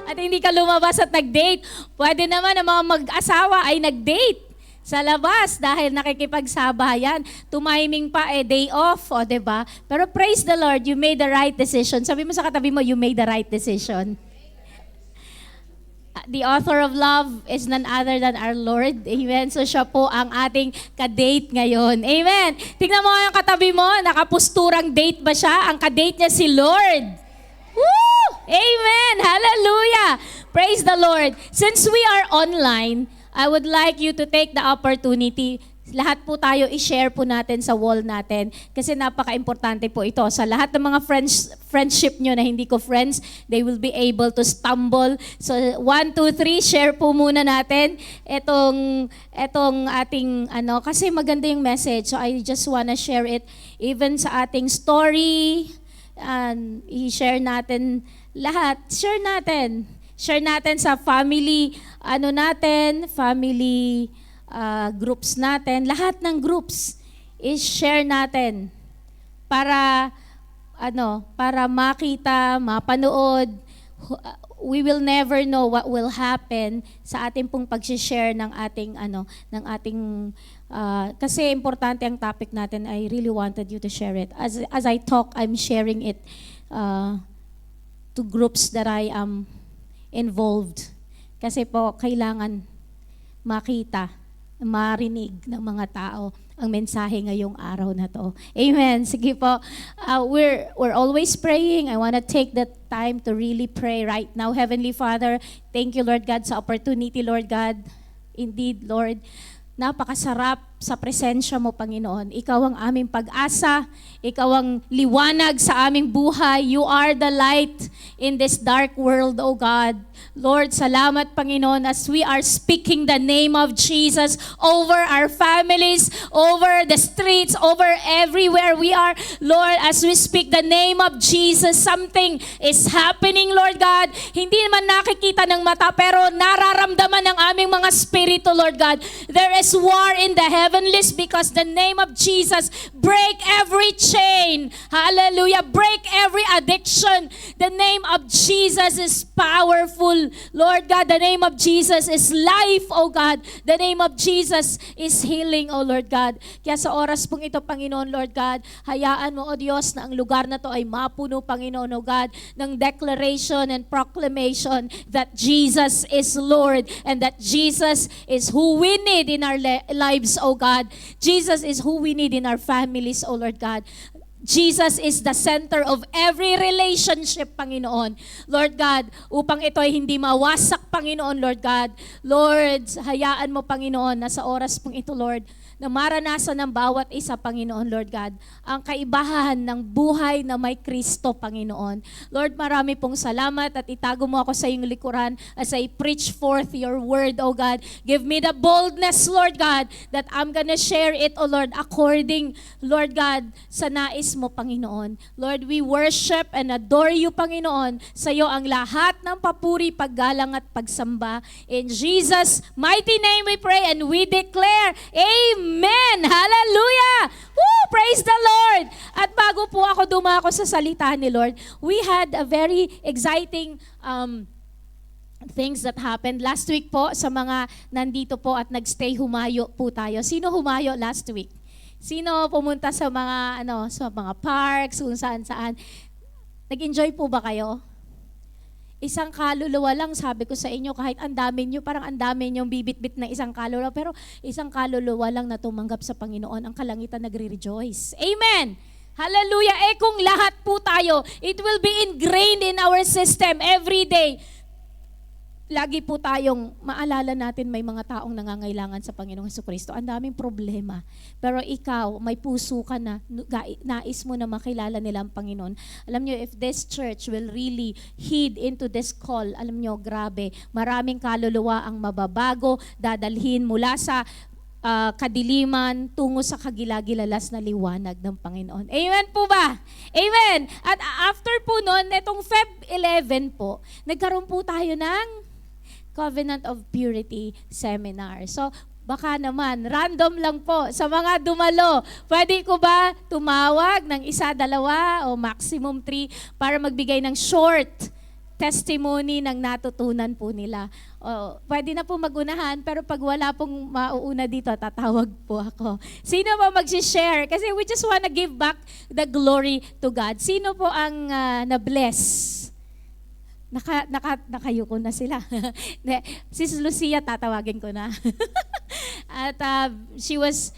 at hindi ka lumabas at nag-date. Pwede naman ang mga mag-asawa ay nag-date sa labas dahil nakikipagsabayan. Tumiming pa day off, o diba? Pero praise the Lord, you made the right decision. Sabi mo sa katabi mo, you made the right decision. The author of love is none other than our Lord. Amen. So siya po ang ating ka-date ngayon. Amen. Tingnan mo yung katabi mo, nakapusturang date ba siya? Ang ka-date niya si Lord. Woo! Amen. Hallelujah. Praise the Lord. Since we are online, I would like you to take the opportunity. Lahat po tayo i-share po natin sa wall natin kasi napaka-importante po ito. Sa lahat ng mga friendship nyo na hindi ko friends, they will be able to stumble. So 1, 2, 3, share po muna natin etong ating kasi maganda yung message. So I just wanna share it even sa ating story. I-share natin lahat. Share natin sa family, family groups natin. Lahat ng groups is-share natin para makita, mapanood. We will never know what will happen sa ating pong pag-share ng ating kasi importante ang topic natin. I really wanted you to share it. As I talk, I'm sharing it to groups that I am involved. Kasi po, kailangan makita, marinig ng mga tao ang mensahe ngayong araw na to. Amen. Sige po. We're always praying. I want to take the time to really pray right now. Heavenly Father, thank you, Lord God, sa opportunity, Lord God. Indeed, Lord, napakasarap sa presensya mo, Panginoon. Ikaw ang aming pag-asa. Ikaw ang liwanag sa aming buhay. You are the light in this dark world, O God. Lord, salamat, Panginoon, as we are speaking the name of Jesus over our families, over the streets, over everywhere we are. Lord, as we speak the name of Jesus, something is happening, Lord God. Hindi naman nakikita ng mata, pero nararamdaman ng aming mga spirito, Lord God. There is war in the heavenlies because the name of Jesus break every chain. Hallelujah. Break every addiction. The name of Jesus is powerful. Lord God, the name of Jesus is life, oh God. The name of Jesus is healing, oh Lord God. Kaya sa oras pong ito, Panginoon, Lord God, hayaan mo, oh Diyos, na ang lugar na to ay mapuno, Panginoon, oh God, ng declaration and proclamation that Jesus is Lord and that Jesus is who we need in our lives, oh God. Jesus is who we need in our families, oh Lord God. Jesus is the center of every relationship, Panginoon. Lord God, upang ito ay hindi mawasak, Panginoon, Lord God. Lord, hayaan mo, Panginoon, na sa oras pong ito, Lord, na maranasan ng bawat isa, Panginoon, Lord God, ang kaibahan ng buhay na may Kristo, Panginoon. Lord, marami pong salamat at itago mo ako sa iyong likuran as I preach forth your word, O God. Give me the boldness, Lord God, that I'm gonna share it, O Lord, according, Lord God, sa nais mo, Panginoon. Lord, we worship and adore you, Panginoon. Sa iyo ang lahat ng papuri, paggalang at pagsamba. In Jesus' mighty name we pray and we declare, Amen! Hallelujah! Woo! Praise the Lord! At bago po ako dumako sa salita ni Lord, we had a very exciting things that happened last week po sa mga nandito po at nagstay, humayo po tayo. Sino humayo last week? Sino pumunta sa mga parks, kung saan-saan? Nag-enjoy po ba kayo? Isang kaluluwa lang, sabi ko sa inyo, kahit ang dami nyo, parang ang dami nyong bibit-bit ng isang kaluluwa, pero isang kaluluwa lang na tumanggap sa Panginoon, ang kalangitan nagre-rejoice. Amen! Hallelujah! Kung lahat po tayo, it will be ingrained in our system every day. Lagi po tayong maalala natin may mga taong nangangailangan sa Panginoong Jesucristo. Ang daming problema. Pero ikaw, may puso ka na, nais mo na makilala nila ang Panginoon. Alam nyo, if this church will really heed into this call, alam nyo, grabe, maraming kaluluwa ang mababago, dadalhin mula sa kadiliman tungo sa kagilagilalas na liwanag ng Panginoon. Amen po ba? Amen! At after po nun, itong Feb 11 po, nagkaroon po tayo ng Covenant of Purity Seminar. So, baka naman, random lang po sa mga dumalo. Pwede ko ba tumawag ng isa, dalawa, o maximum 3 para magbigay ng short testimony ng natutunan po nila. Pwede na po magunahan, pero pag wala pong mauuna dito, tatawag po ako. Sino po mag-share? Kasi we just wanna give back the glory to God. Sino po ang na-bless? Nakayuko na sila. Sis Lucia, tatawagin ko na. At she was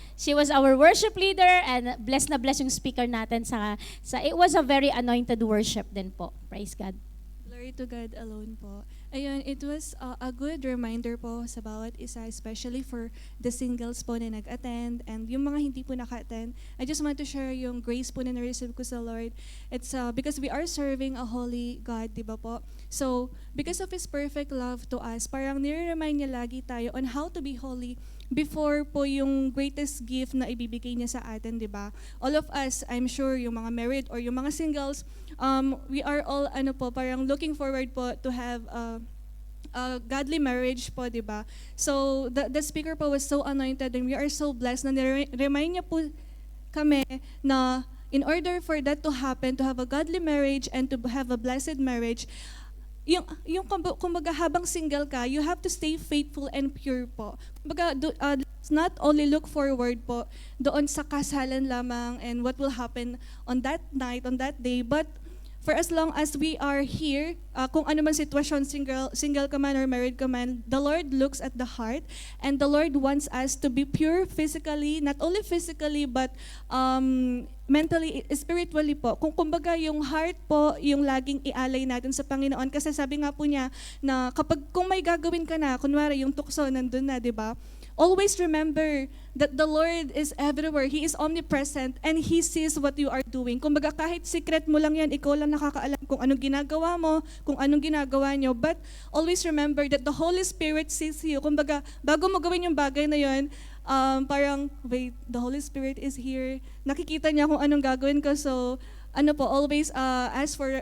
our worship leader, and blessed na blessed yung speaker natin sa it was a very anointed worship din po. Praise God. Glory to God alone po. Ayun, it was a good reminder po sa bawat isa, especially for the singles po na nag-attend and yung mga hindi po naka-attend. I just want to share yung grace po na na-receive ko sa Lord. It's because we are serving a holy God, di ba po? So, because of His perfect love to us, parang nire-remind niya lagi tayo on how to be holy before po yung greatest gift na ibibigay niya sa atin, di ba? All of us, I'm sure, yung mga married or yung mga singles, we are all, parang looking forward po to have a godly marriage po, di ba? So, the speaker po was so anointed and we are so blessed na remind niya po kami na in order for that to happen, to have a godly marriage and to have a blessed marriage, yung kumbaga habang single ka, you have to stay faithful and pure po. Kumbaga, let's not only look forward po doon sa kasalan lamang and what will happen on that night, on that day, but for as long as we are here, kung ano man sitwasyon, single ka man or married ka man, the Lord looks at the heart and the Lord wants us to be pure physically, not only physically but mentally, spiritually po. Kung kumbaga yung heart po, yung laging ialay natin sa Panginoon. Kasi sabi nga po niya na kung may gagawin ka na, kunwari yung tukso nandun na, di ba? Always remember that the Lord is everywhere. He is omnipresent and He sees what you are doing. Kumbaga kahit secret mo lang yan, ikaw lang nakakaalam kung anong ginagawa mo, kung anong ginagawa nyo. But always remember that the Holy Spirit sees you. Kumbaga bago mo gawin yung bagay na yun, parang, wait, the Holy Spirit is here. Nakikita niya kung anong gagawin ko. So, always ask for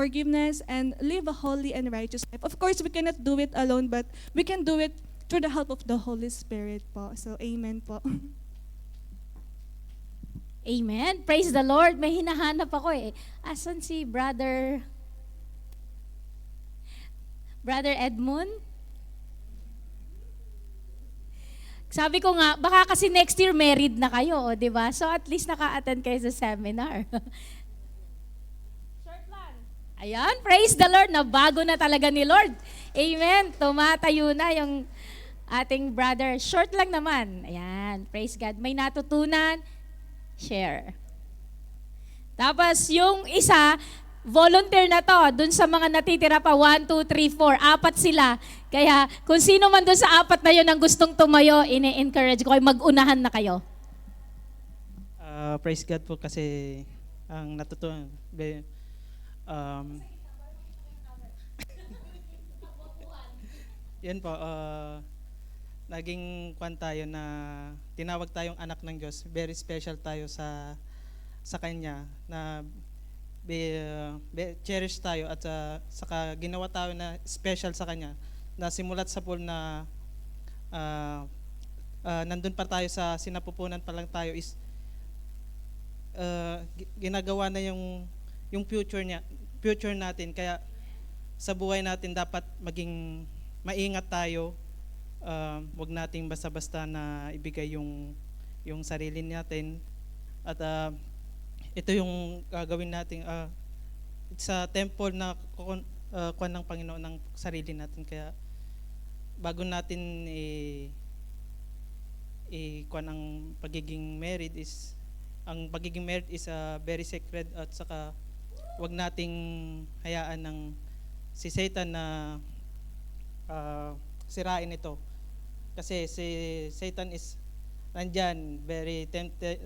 forgiveness and live a holy and righteous life. Of course, we cannot do it alone, but we can do it through the help of the Holy Spirit po. So, amen po. Amen. Praise the Lord. May hinahanap ako eh. Asan si Brother Edmund? Sabi ko nga, baka kasi next year married na kayo, di ba? So at least naka-attend kayo sa seminar. Short lang. Ayan, praise the Lord. Nabago na talaga ni Lord. Amen. Tumatayo na yung ating brother. Short lang naman. Ayan, praise God. May natutunan, share. Tapos yung isa, volunteer na to, dun sa mga natitira pa, 1, 2, 3, 4, 4 sila. Kaya kung sino man dun sa 4 na yun ang gustong tumayo, ini-encourage ko kayo, mag-unahan na kayo. Praise God po kasi ang natutunan. Yan po, naging kwan tayo na tinawag tayong anak ng Diyos. Very special tayo sa Kanya na cherish tayo at saka ginawa tayo na special sa Kanya na simulat sa pool na nandun pa tayo sa sinapupunan pa lang tayo is ginagawa na yung future natin. Kaya sa buhay natin dapat maging maingat tayo. Wag nating basta-basta na ibigay yung sarili natin at ito yung gagawin natin sa temple na kuwan ng Panginoon ng sarili natin. Kaya bago natin kuwan ang pagiging married is very sacred at saka wag nating hayaan ng si Satan na sirain ito. Kasi si Satan is nandyan, very tempted,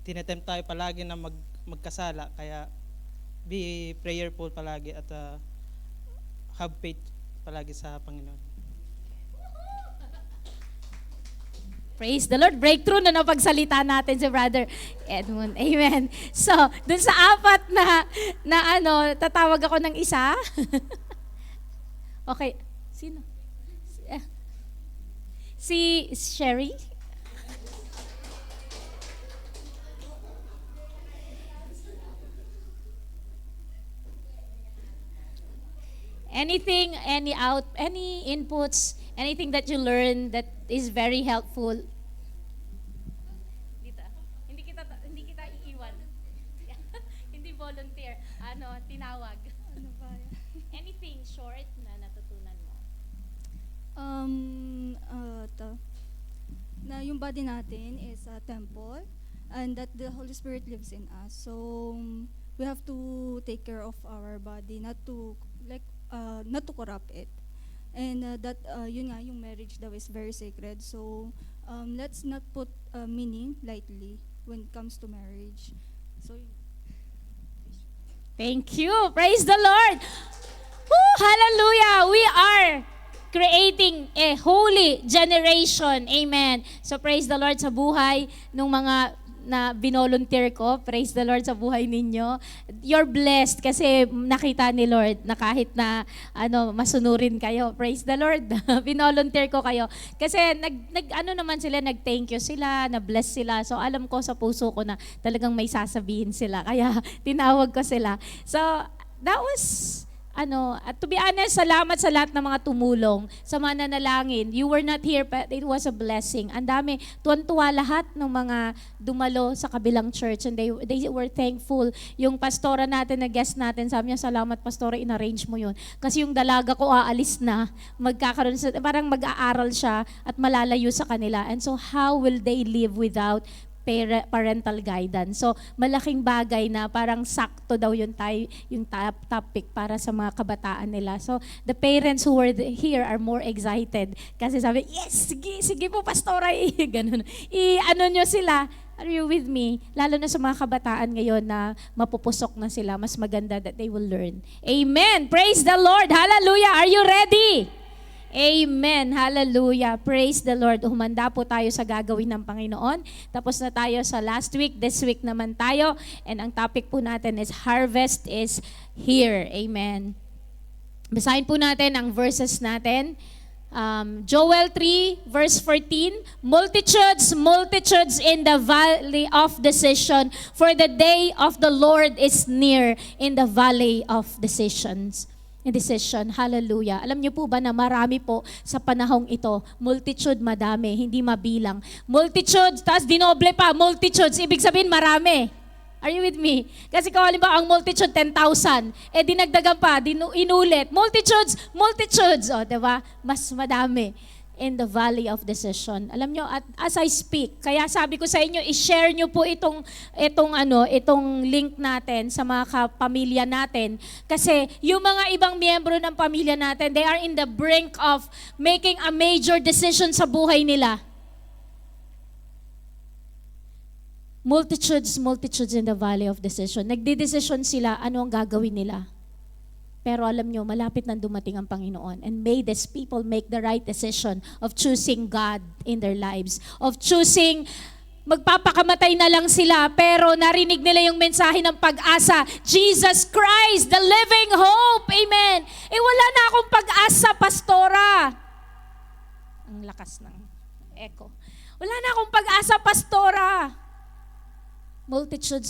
tinetempt tayo palagi na magkasala. Kaya be prayerful palagi at have faith palagi sa Panginoon. Praise the Lord. Breakthrough na napagsalita natin si Brother Edmund. Amen. So, dun sa 4 na tatawag ako ng isa. Okay. Sino? Si Sherry? Anything, any inputs, anything that you learn that is very helpful. Dito. Hindi kita iiwan. Hindi volunteer. Tinawag. Ano ba yan? Anything short na natutunan mo. Na yung body natin is a temple and that the Holy Spirit lives in us. So we have to take care of our body, not to corrupt it. And yun nga, yung marriage daw is very sacred. So let's not put meaning lightly when it comes to marriage. So Thank you. Praise the Lord. Woo, hallelujah. We are creating a holy generation. Amen. So praise the Lord sa buhay ng mga na binolunteer ko. Praise the Lord sa buhay ninyo. You're blessed kasi nakita ni Lord na kahit na masunurin kayo. Praise the Lord. Binolunteer ko kayo. Kasi nag-thank you sila, na-bless sila. So alam ko sa puso ko na talagang may sasabihin sila. Kaya tinawag ko sila. So that was at to be honest, salamat sa lahat ng mga tumulong sa mananalangin. You were not here, but it was a blessing. Ang dami, tuwan-tuwa lahat ng mga dumalo sa kabilang church and they were thankful. Yung pastora natin na guest natin, sabi niya, salamat pastora, in-arrange mo yun. Kasi yung dalaga ko aalis na, parang mag-aaral siya at malalayo sa kanila. And so how will they live without parental guidance? So malaking bagay na parang sakto daw yung topic para sa mga kabataan nila. So the parents who were here are more excited kasi sabi, yes, sige po pastora, ganun. Nyo sila, are you with me? Lalo na sa mga kabataan ngayon na mapupusok na sila, mas maganda that they will learn. Amen. Praise the Lord. Hallelujah. Are you ready? Amen. Hallelujah. Praise the Lord. Humanda po tayo sa gagawin ng Panginoon. Tapos na tayo sa last week. This week naman tayo. And ang topic po natin is Harvest is Here. Amen. Basahin po natin ang verses natin. Joel 3 verse 14, multitudes in the valley of decision, for the day of the Lord is near in the valley of decisions. Decision. Hallelujah. Alam niyo po ba na marami po sa panahong ito, multitude, madami, hindi mabilang. Multitudes, tapos dinoble pa, multitudes, ibig sabihin marami. Are you with me? Kasi kung halimbawa ang multitude 10,000, dinagdagan pa, inulit. Multitudes, diba? Mas madami in the valley of decision. Alam nyo, at as I speak, kaya sabi ko sa inyo, i-share nyo po itong link natin sa mga kapamilya natin. Kasi yung mga ibang miyembro ng pamilya natin, they are in the brink of making a major decision sa buhay nila. Multitudes in the valley of decision. Nagdidesisyon sila, ano ang gagawin nila. Pero alam nyo, malapit nang dumating ang Panginoon. And may these people make the right decision of choosing God in their lives. Of choosing, magpapakamatay na lang sila, pero narinig nila yung mensahe ng pag-asa. Jesus Christ, the living hope. Amen. Wala na akong pag-asa, pastora. Ang lakas ng echo. Wala na akong pag-asa, pastora. Multitudes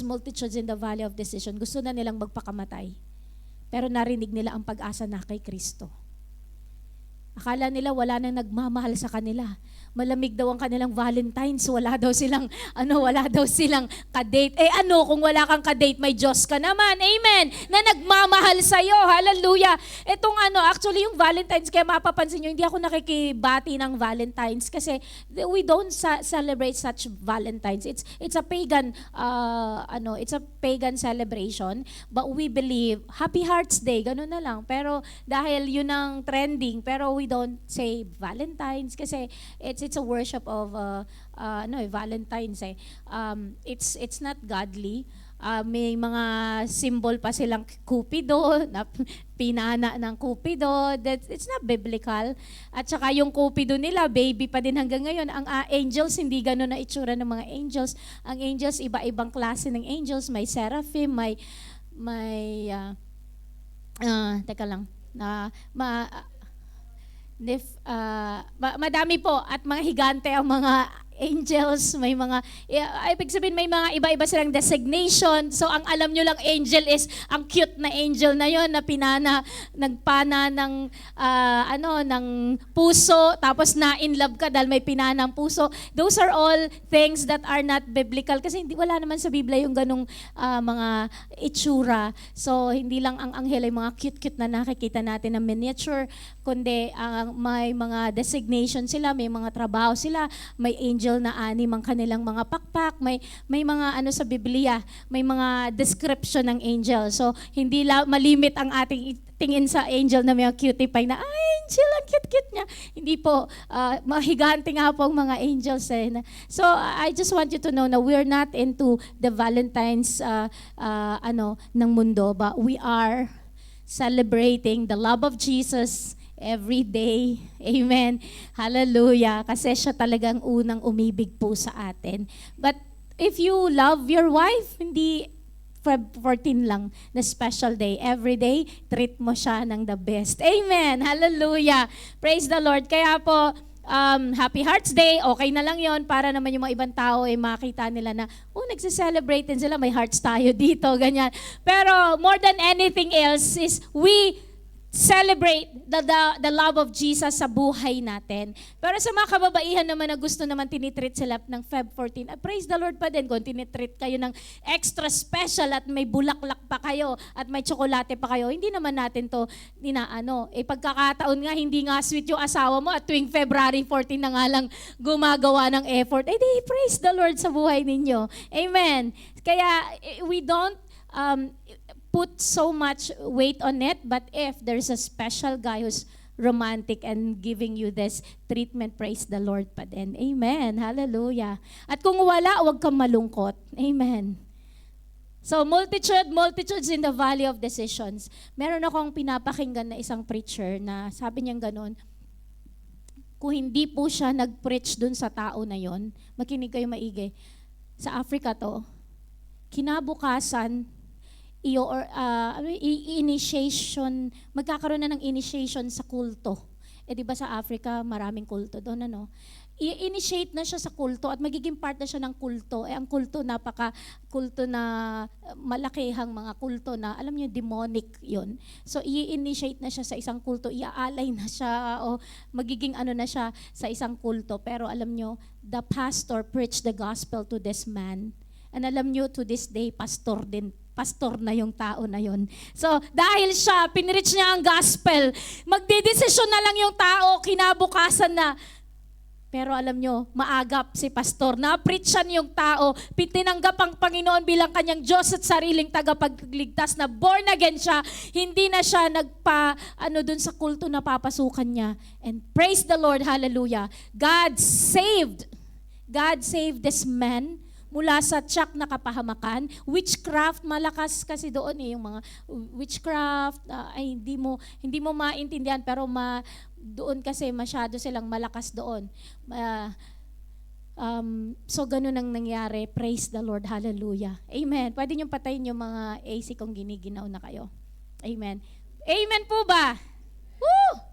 in the valley of decision. Gusto na nilang magpakamatay. Pero narinig nila ang pag-asa na kay Kristo. Akala nila wala nang nagmamahal sa kanila. Malamig daw ang kanilang Valentine's, wala daw silang ka-date. Kung wala kang ka-date, may Diyos ka naman. Amen. Na nagmamahal sa'yo. Hallelujah. Actually yung Valentine's, kaya mapapansin nyo, hindi ako nakikibati ng Valentine's kasi we don't celebrate such Valentine's. It's a pagan celebration, but we believe Happy Hearts Day, ganun na lang. Pero dahil yun ang trending, pero we don't say Valentine's kasi it's a worship of Valentine's. It's not godly. May mga symbol pa silang Cupido, na pinana ng Cupido. It's not biblical. At saka yung Cupido nila, baby pa din hanggang ngayon. Ang angels, hindi ganun na itsura ng mga angels. Ang angels, iba-ibang klase ng angels. May seraphim, madami po at mga higante ang mga angels, may mga, ibig sabihin may mga iba-iba silang designation. So ang alam nyo lang angel is ang cute na angel na yon na nagpana ng ng puso, tapos na in love ka dahil may pinana ng puso. Those are all things that are not biblical kasi wala naman sa Biblia yung ganung mga itsura. So hindi lang ang anghel ay mga cute-cute na nakikita natin na miniature, kundi may mga designation sila, may mga trabaho sila, may angel na anim ang kanilang mga pakpak, may mga sa Biblia, may mga description ng angel. So hindi malimit ang ating tingin sa angel na may cutie pie na, angel, ang cute-cute niya. Hindi po, mahigante nga po ang mga angels. So I just want you to know na we're not into the Valentine's ng mundo, but we are celebrating the love of Jesus every day. Amen. Hallelujah. Kasi siya talagang unang umibig po sa atin. But if you love your wife, hindi Feb 14 lang na special day. Every day, treat mo siya ng the best. Amen. Hallelujah. Praise the Lord. Kaya po, Happy Hearts Day, okay na lang yon para naman yung mga ibang tao ay makita nila na, nagse-celebrate din sila, may hearts tayo dito, ganyan. Pero more than anything else is we celebrate the love of Jesus sa buhay natin. Pero sa mga kababaihan naman na gusto naman tinitreat sila ng Feb 14, praise the Lord pa din kung tinitreat kayo ng extra special at may bulaklak pa kayo at may tsokolate pa kayo. Hindi naman natin to pagkakataon nga hindi nga sweet yung asawa mo at tuwing February 14 na nga lang gumagawa ng effort. Di praise the Lord sa buhay ninyo. Amen. Kaya we don't put so much weight on it, but if there's a special guy who's romantic and giving you this treatment, praise the Lord pa din. Amen. Hallelujah. At kung wala, huwag kang malungkot. Amen. So, multitudes in the valley of decisions. Meron akong pinapakinggan na isang preacher na sabi niyang ganun, kung hindi po siya nag-preach dun sa tao na yon, makinig kayo maigi, sa Africa to, kinabukasan, initiation, magkakaroon na ng initiation sa kulto. Di ba sa Africa, maraming kulto doon, I-initiate na siya sa kulto at magiging part na siya ng kulto. Ang kulto, kulto na malakihang mga kulto na, alam niyo, demonic yon. So, i-initiate na siya sa isang kulto, iaalay na siya, o magiging na siya sa isang kulto. Pero alam niyo, the pastor preached the gospel to this man. And alam niyo, to this day, pastor na yung tao na yon. So, dahil siya, pinreach niya ang gospel, magdidesisyon na lang yung tao, kinabukasan na. Pero alam nyo, maagap si pastor, na-preachan yung tao, tinanggap ang Panginoon bilang kanyang Diyos at sariling tagapagligtas, na born again siya, hindi na siya dun sa kulto na papasukan niya. And praise the Lord, hallelujah. God saved this man mula sa tiyak na kapahamakan. Witchcraft, malakas kasi doon yung mga witchcraft, ay hindi mo maintindihan, pero doon kasi masyado silang malakas doon. So ganun ang nangyari. Praise the Lord, hallelujah. Amen. Pwede niyong patayin yung mga AC kung giniginaw na kayo. Amen. Amen po ba? Woo!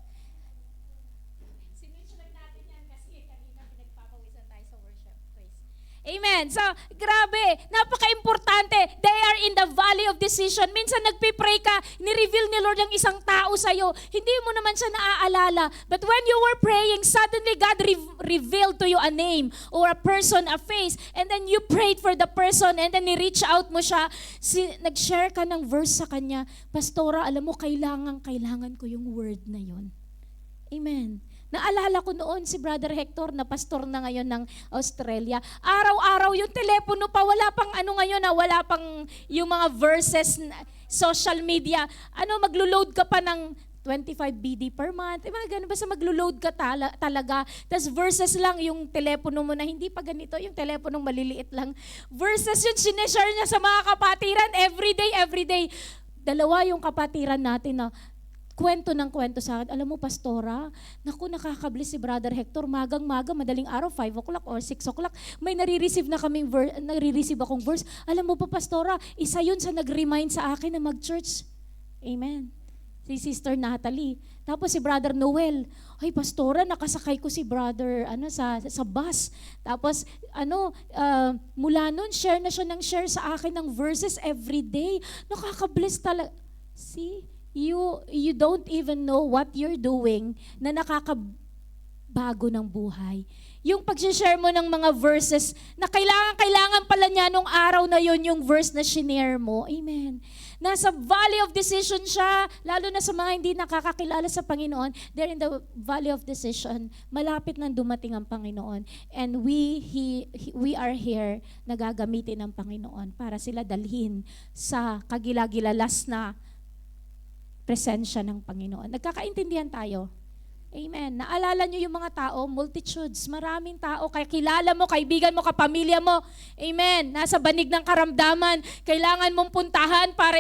Amen. So, grabe, napaka-importante. They are in the valley of decision. Minsan nagpipray ka, ni-reveal ni Lord yung isang tao sa'yo. Hindi mo naman siya naaalala. But when you were praying, suddenly God revealed to you a name or a person, a face. And then you prayed for the person and then ni-reach out mo siya. Nag-share ka ng verse sa kanya. Pastora, alam mo, kailangan ko yung word na yon. Amen. Naalala ko noon si Brother Hector na pastor na ngayon ng Australia. Araw-araw yung telepono pa, wala pang ngayon wala pang yung mga verses, social media. Maglo-load ka pa ng 25 BD per month. Ganun, basta maglo-load ka talaga. Tapos verses lang yung telepono mo na hindi pa ganito, yung teleponong maliliit lang. Verses yun, sineshare niya sa mga kapatiran every day. Dalawa yung kapatiran natin na kwento sa akin. Alam mo, pastora, nakakablis si Brother Hector, magang-maga, madaling araw, 5 o'clock or 6 o'clock, may nare-receive akong verse. Alam mo pa, pastora, isa yun sa nag-remind sa akin na mag-church. Amen. si Sister Natalie. Tapos si Brother Noel, ay pastora, nakasakay ko si brother sa bus. Tapos mula nun, share na siya ng share sa akin ng verses every day. Nakaka-bless talaga. See, you don't even know what you're doing na nakakabago ng buhay. Yung pag-share mo ng mga verses na kailangan pala niya nung araw na yon yung verse na shinare mo. Amen. Nasa valley of decision siya, lalo na sa mga hindi nakakakilala sa Panginoon. They're in the valley of decision. Malapit nang dumating ang Panginoon. And we are here na gagamitin ng Panginoon para sila dalhin sa kagilagilalas na presensya ng Panginoon. Nagkakaintindihan tayo? Amen. Naalala nyo yung mga tao, multitudes, maraming tao, kaya kilala mo, kaibigan mo, kapamilya mo. Amen. Nasa banig ng karamdaman, kailangan mong puntahan para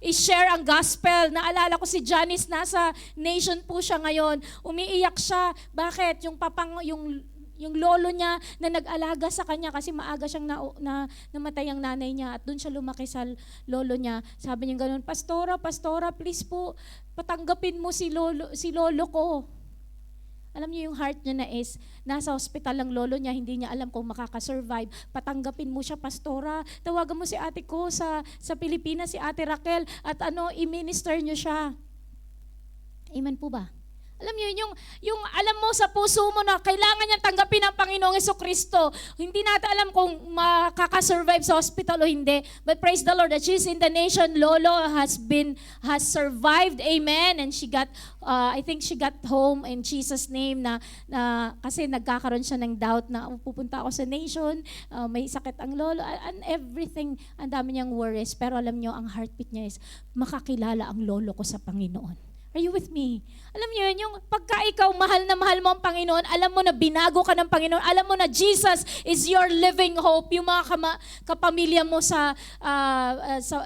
i-share ang gospel. Naalala ko si Janice, nasa nation po siya ngayon. Umiiyak siya. Bakit? Yung lolo niya na nag-alaga sa kanya kasi maaga siyang namatay ang nanay niya at doon siya lumaki sa lolo niya. Sabi niya ganoon, Pastora, please po, patanggapin mo si lolo ko. Alam niyo yung heart niya na is, nasa hospital ang lolo niya, hindi niya alam kung makakasurvive. Patanggapin mo siya, Pastora. Tawagan mo si ate ko sa Pilipinas, si Ate Raquel, at i-minister niyo siya. Amen po ba? Alam niyo, yung alam mo sa puso mo na kailangan niyang tanggapin ang Panginoong Jesucristo. Hindi natin alam kung makakasurvive sa hospital o hindi. But praise the Lord that she's in the nation. Lolo has survived. Amen. And she got, I think she got home in Jesus' name na kasi nagkakaroon siya ng doubt na pupunta ako sa nation, may sakit ang lolo, and everything. Ang dami niyang worries. Pero alam niyo, ang heartbeat niya is makakilala ang lolo ko sa Panginoon. Are you with me? Alam niyo yun, yung pagka ikaw mahal na mahal mo ang Panginoon, alam mo na binago ka ng Panginoon, alam mo na Jesus is your living hope. Yung mga kapamilya mo sa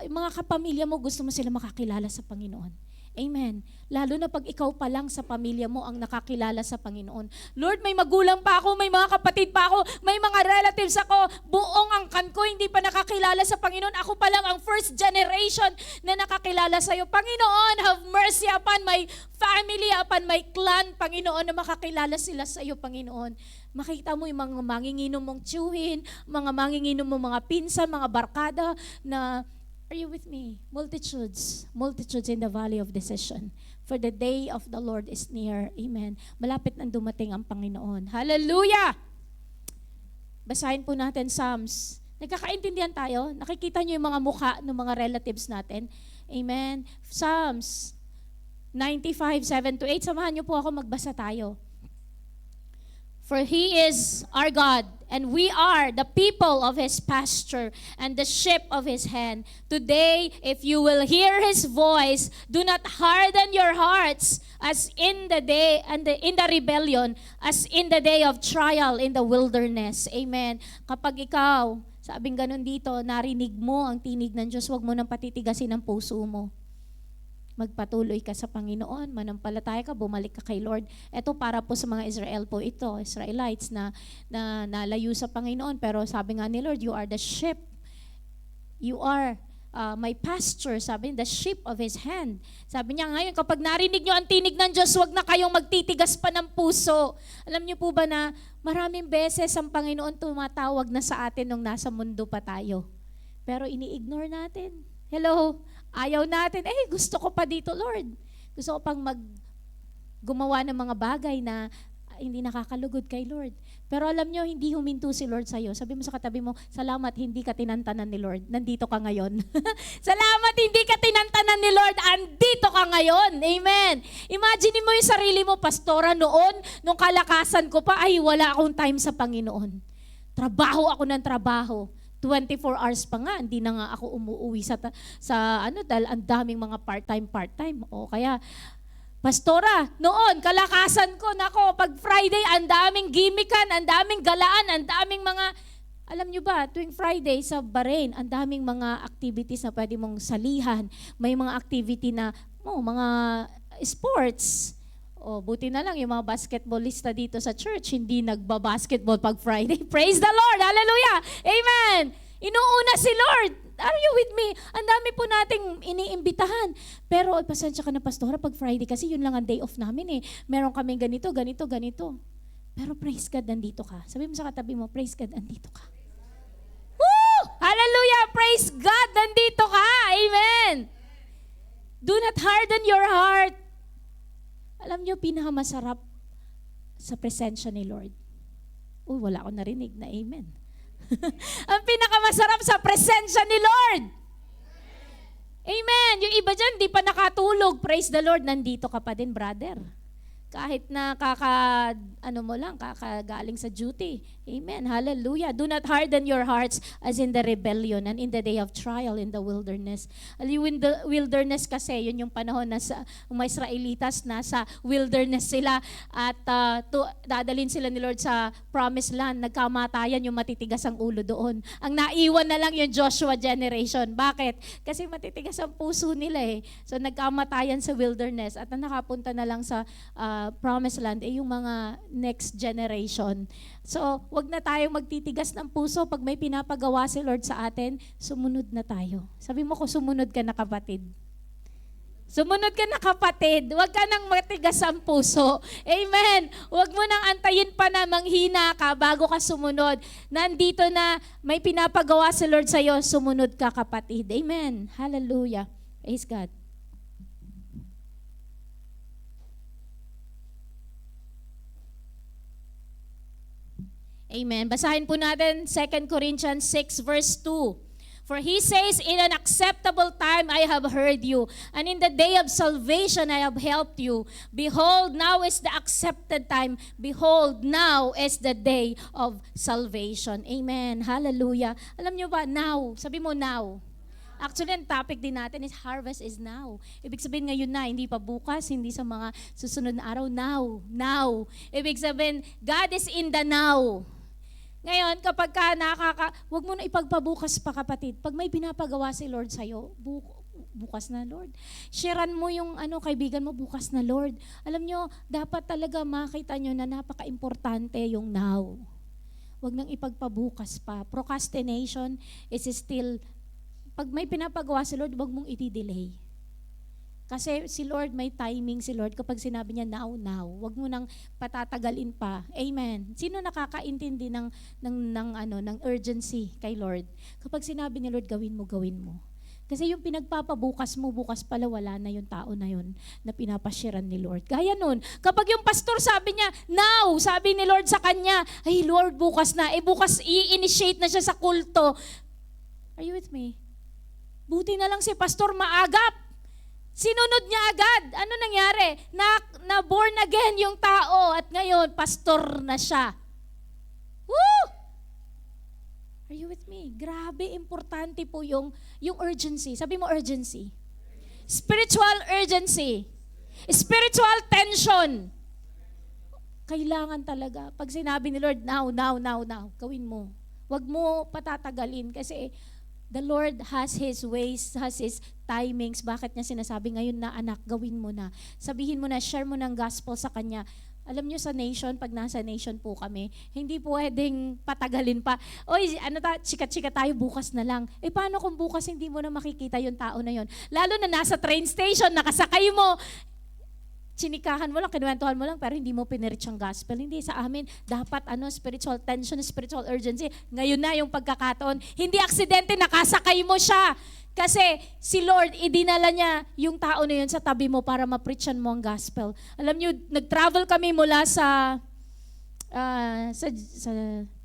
mga kapamilya mo, gusto mo sila makakilala sa Panginoon. Amen. Lalo na pag ikaw pa lang sa pamilya mo ang nakakilala sa Panginoon. Lord, may magulang pa ako, may mga kapatid pa ako, may mga relatives ako, buong angkan ko hindi pa nakakilala sa Panginoon. Ako pa lang ang first generation na nakakilala sa iyo. Panginoon, have mercy upon my family, upon my clan, Panginoon, na makakilala sila sa iyo, Panginoon. Makita mo yung mga manginginom mong tiyuhin, mga manginginom mong mga pinsan, mga barkada na, are you with me? Multitudes in the valley of decision. For the day of the Lord is near. Amen. Malapit nang dumating ang Panginoon. Hallelujah! Basahin po natin Psalms. Nagkakaintindihan tayo? Nakikita niyo yung mga mukha ng mga relatives natin? Amen. Psalms 95:7-8. Samahan niyo po ako, magbasa tayo. For He is our God, and we are the people of His pasture and the sheep of His hand. Today, if you will hear His voice, do not harden your hearts as in the day and in the rebellion, as in the day of trial in the wilderness. Amen. Kapag ikaw, sabing ganun dito, narinig mo ang tinig ng Diyos, huwag mo nang patitigasin ang puso mo. Magpatuloy ka sa Panginoon, manampalataya ka, bumalik ka kay Lord. Ito para po sa mga Israel po ito, Israelites na nalayo sa Panginoon. Pero sabi nga ni Lord, you are the sheep. You are my pasture, sabi niya, the sheep of His hand. Sabi niya ngayon, kapag narinig niyo ang tinig ng Diyos, huwag na kayong magtitigas pa ng puso. Alam niyo po ba na maraming beses ang Panginoon tumatawag na sa atin nung nasa mundo pa tayo. Pero ini-ignore natin. Hello? Ayaw natin, gusto ko pa dito, Lord. Gusto ko pang gumawa ng mga bagay na hindi nakakalugod kay Lord. Pero alam nyo, hindi huminto si Lord sa'yo. Sabi mo sa katabi mo, salamat, hindi ka tinantanan ni Lord. Nandito ka ngayon. Salamat, hindi ka tinantanan ni Lord. Andito ka ngayon. Amen. Imagine mo yung sarili mo, pastora, noon, nung kalakasan ko pa, wala akong time sa Panginoon. Trabaho ako ng trabaho. 24 hours pa nga, hindi na nga ako umuwi sa dahil ang daming mga part-time. O kaya, pastora, noon, kalakasan ko, nako, pag Friday, ang daming gimmickan, ang daming galaan, ang daming mga, alam nyo ba, tuwing Friday sa Bahrain, ang daming mga activities na pwede mong salihan. May mga activity na, mga sports. Buti na lang yung mga basketballista dito sa church, hindi nagba-basketball pag Friday. Praise the Lord! Hallelujah! Amen! Inuuna si Lord. Are you with me? Ang dami po nating iniimbitahan. Pero pasensya ka na, pastora, pag Friday kasi yun lang ang day off namin eh. Meron kaming ganito, ganito, ganito. Pero praise God, nandito ka. Sabi mo sa katabi mo, praise God, nandito ka. Woo! Hallelujah! Praise God, nandito ka. Amen! Do not harden your heart. Alam nyo, pinakamasarap sa presensya ni Lord. Uy, wala akong narinig na amen. Ang pinakamasarap sa presensya ni Lord. Amen. Yung iba dyan, di pa nakatulog. Praise the Lord, nandito ka pa din, brother. Kahit na kakagaling sa duty. Amen. Hallelujah. Do not harden your hearts as in the rebellion and in the day of trial in the wilderness. In the wilderness kasi, yun yung panahon na mga Israelitas nasa wilderness sila at dadalhin sila ni Lord sa promised land. Nagkamatayan yung matitigas ang ulo doon. Ang naiwan na lang yung Joshua generation. Bakit? Kasi matitigas ang puso nila eh. So nagkamatayan sa wilderness at nakapunta na lang sa promised land yung mga next generation. So, wag na tayong magtitigas ng puso pag may pinapagawa si Lord sa atin, sumunod na tayo. Sabi mo ko, sumunod ka na kapatid. Sumunod ka na kapatid. Wag ka nang matigas ang puso. Amen. Wag mo nang antayin pa na manghina ka bago ka sumunod. Nandito na may pinapagawa si Lord sa'yo, sumunod ka kapatid. Amen. Hallelujah. Praise God. Amen. Basahin po natin 2 Corinthians 6 verse 2. For he says, in an acceptable time I have heard you, and in the day of salvation I have helped you. Behold, now is the accepted time. Behold, now is the day of salvation. Amen. Hallelujah. Alam nyo ba, now. Sabi mo now. Actually, ang topic din natin is harvest is now. Ibig sabihin ngayon na, hindi pa bukas, hindi sa mga susunod na araw. Now. Now. Ibig sabihin, God is in the now. Ngayon, kapag huwag mo na ipagpabukas pa kapatid. Pag may pinapagawa si Lord sa'yo, bukas na Lord. Sharean mo yung kaibigan mo, bukas na Lord. Alam nyo, dapat talaga makita nyo na napaka-importante yung now. Huwag nang ipagpabukas pa. Procrastination is still, pag may pinapagawa si Lord, huwag mong iti-delay. Kasi si Lord, may timing si Lord. Kapag sinabi niya, now. Huwag mo nang patatagalin pa. Amen. Sino nakakaintindi ng urgency kay Lord? Kapag sinabi ni Lord, gawin mo. Kasi yung pinagpapabukas mo, bukas pala wala na yung tao na yun na pinapashiran ni Lord. Gaya nun, kapag yung pastor sabi niya, now, sabi ni Lord sa kanya, ay Lord, bukas na. Bukas i-initiate na siya sa kulto. Are you with me? Buti na lang si pastor maagap. Sinunod niya agad. Ano nangyari? Na born again yung tao at ngayon, pastor na siya. Woo! Are you with me? Grabe, importante po yung urgency. Sabi mo urgency. Spiritual urgency. Spiritual tension. Kailangan talaga. Pag sinabi ni Lord, now, gawin mo. Huwag mo patatagalin kasi the Lord has His ways, has His timings. Bakit niya sinasabi ngayon na anak, gawin mo na. Sabihin mo na, share mo ng gospel sa Kanya. Alam niyo sa nation, pag nasa nation po kami, hindi po pwedeng patagalin pa. Oy, chika-chika tayo, bukas na lang. Paano kung bukas hindi mo na makikita yung tao na yon? Lalo na nasa train station, nakasakay mo, chinikahan mo lang, kinuwentuhan mo lang, pero hindi mo pinirich ang gospel. Hindi, sa amin, dapat spiritual tension, spiritual urgency. Ngayon na yung pagkakataon. Hindi aksidente, nakasakay mo siya. Kasi si Lord, idinala niya yung tao na yun sa tabi mo para ma-preachan mo ang gospel. Alam niyo, nag-travel kami mula sa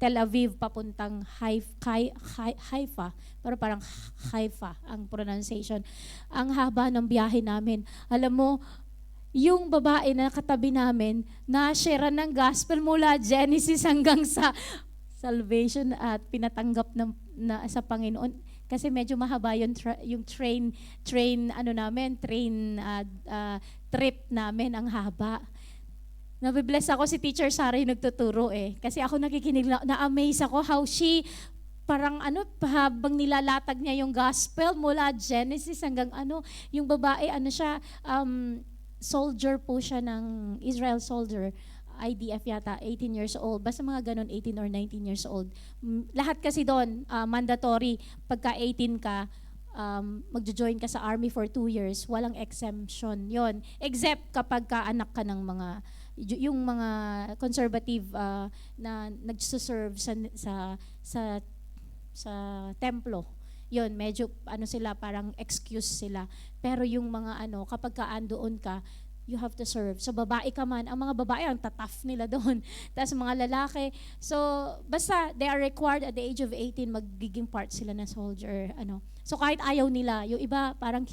Tel Aviv papuntang Haifa. Pero parang Haifa ang pronunciation. Ang haba ng biyahe namin. Alam mo, yung babae na katabi namin, na-share ng gospel mula Genesis hanggang sa salvation at pinatanggap sa Panginoon. Kasi medyo mahaba yung train trip namin, ang haba. Nabibless ako, si Teacher Sarah yung nagtuturo Kasi ako nakikinig, na-amaze ako how she, parang habang nilalatag niya yung gospel mula Genesis hanggang yung babae, soldier po siya ng Israel soldier. IDF yata, 18 years old. Basta mga ganun, 18 or 19 years old. Lahat kasi doon, mandatory. Pagka 18 ka, magjo-join ka sa army for 2 years. Walang exemption yon. Except kapag ka anak ka ng mga, yung mga conservative na nagsuserve sa templo. Yon, medyo sila, parang excuse sila. Pero yung mga kapag ka andoon ka, you have to serve. So babae ka man, ang mga babae ang tataf nila doon. Tapos mga lalaki. So basta they are required at the age of 18 magiging part sila ng soldier. So kahit ayaw nila, yung iba parang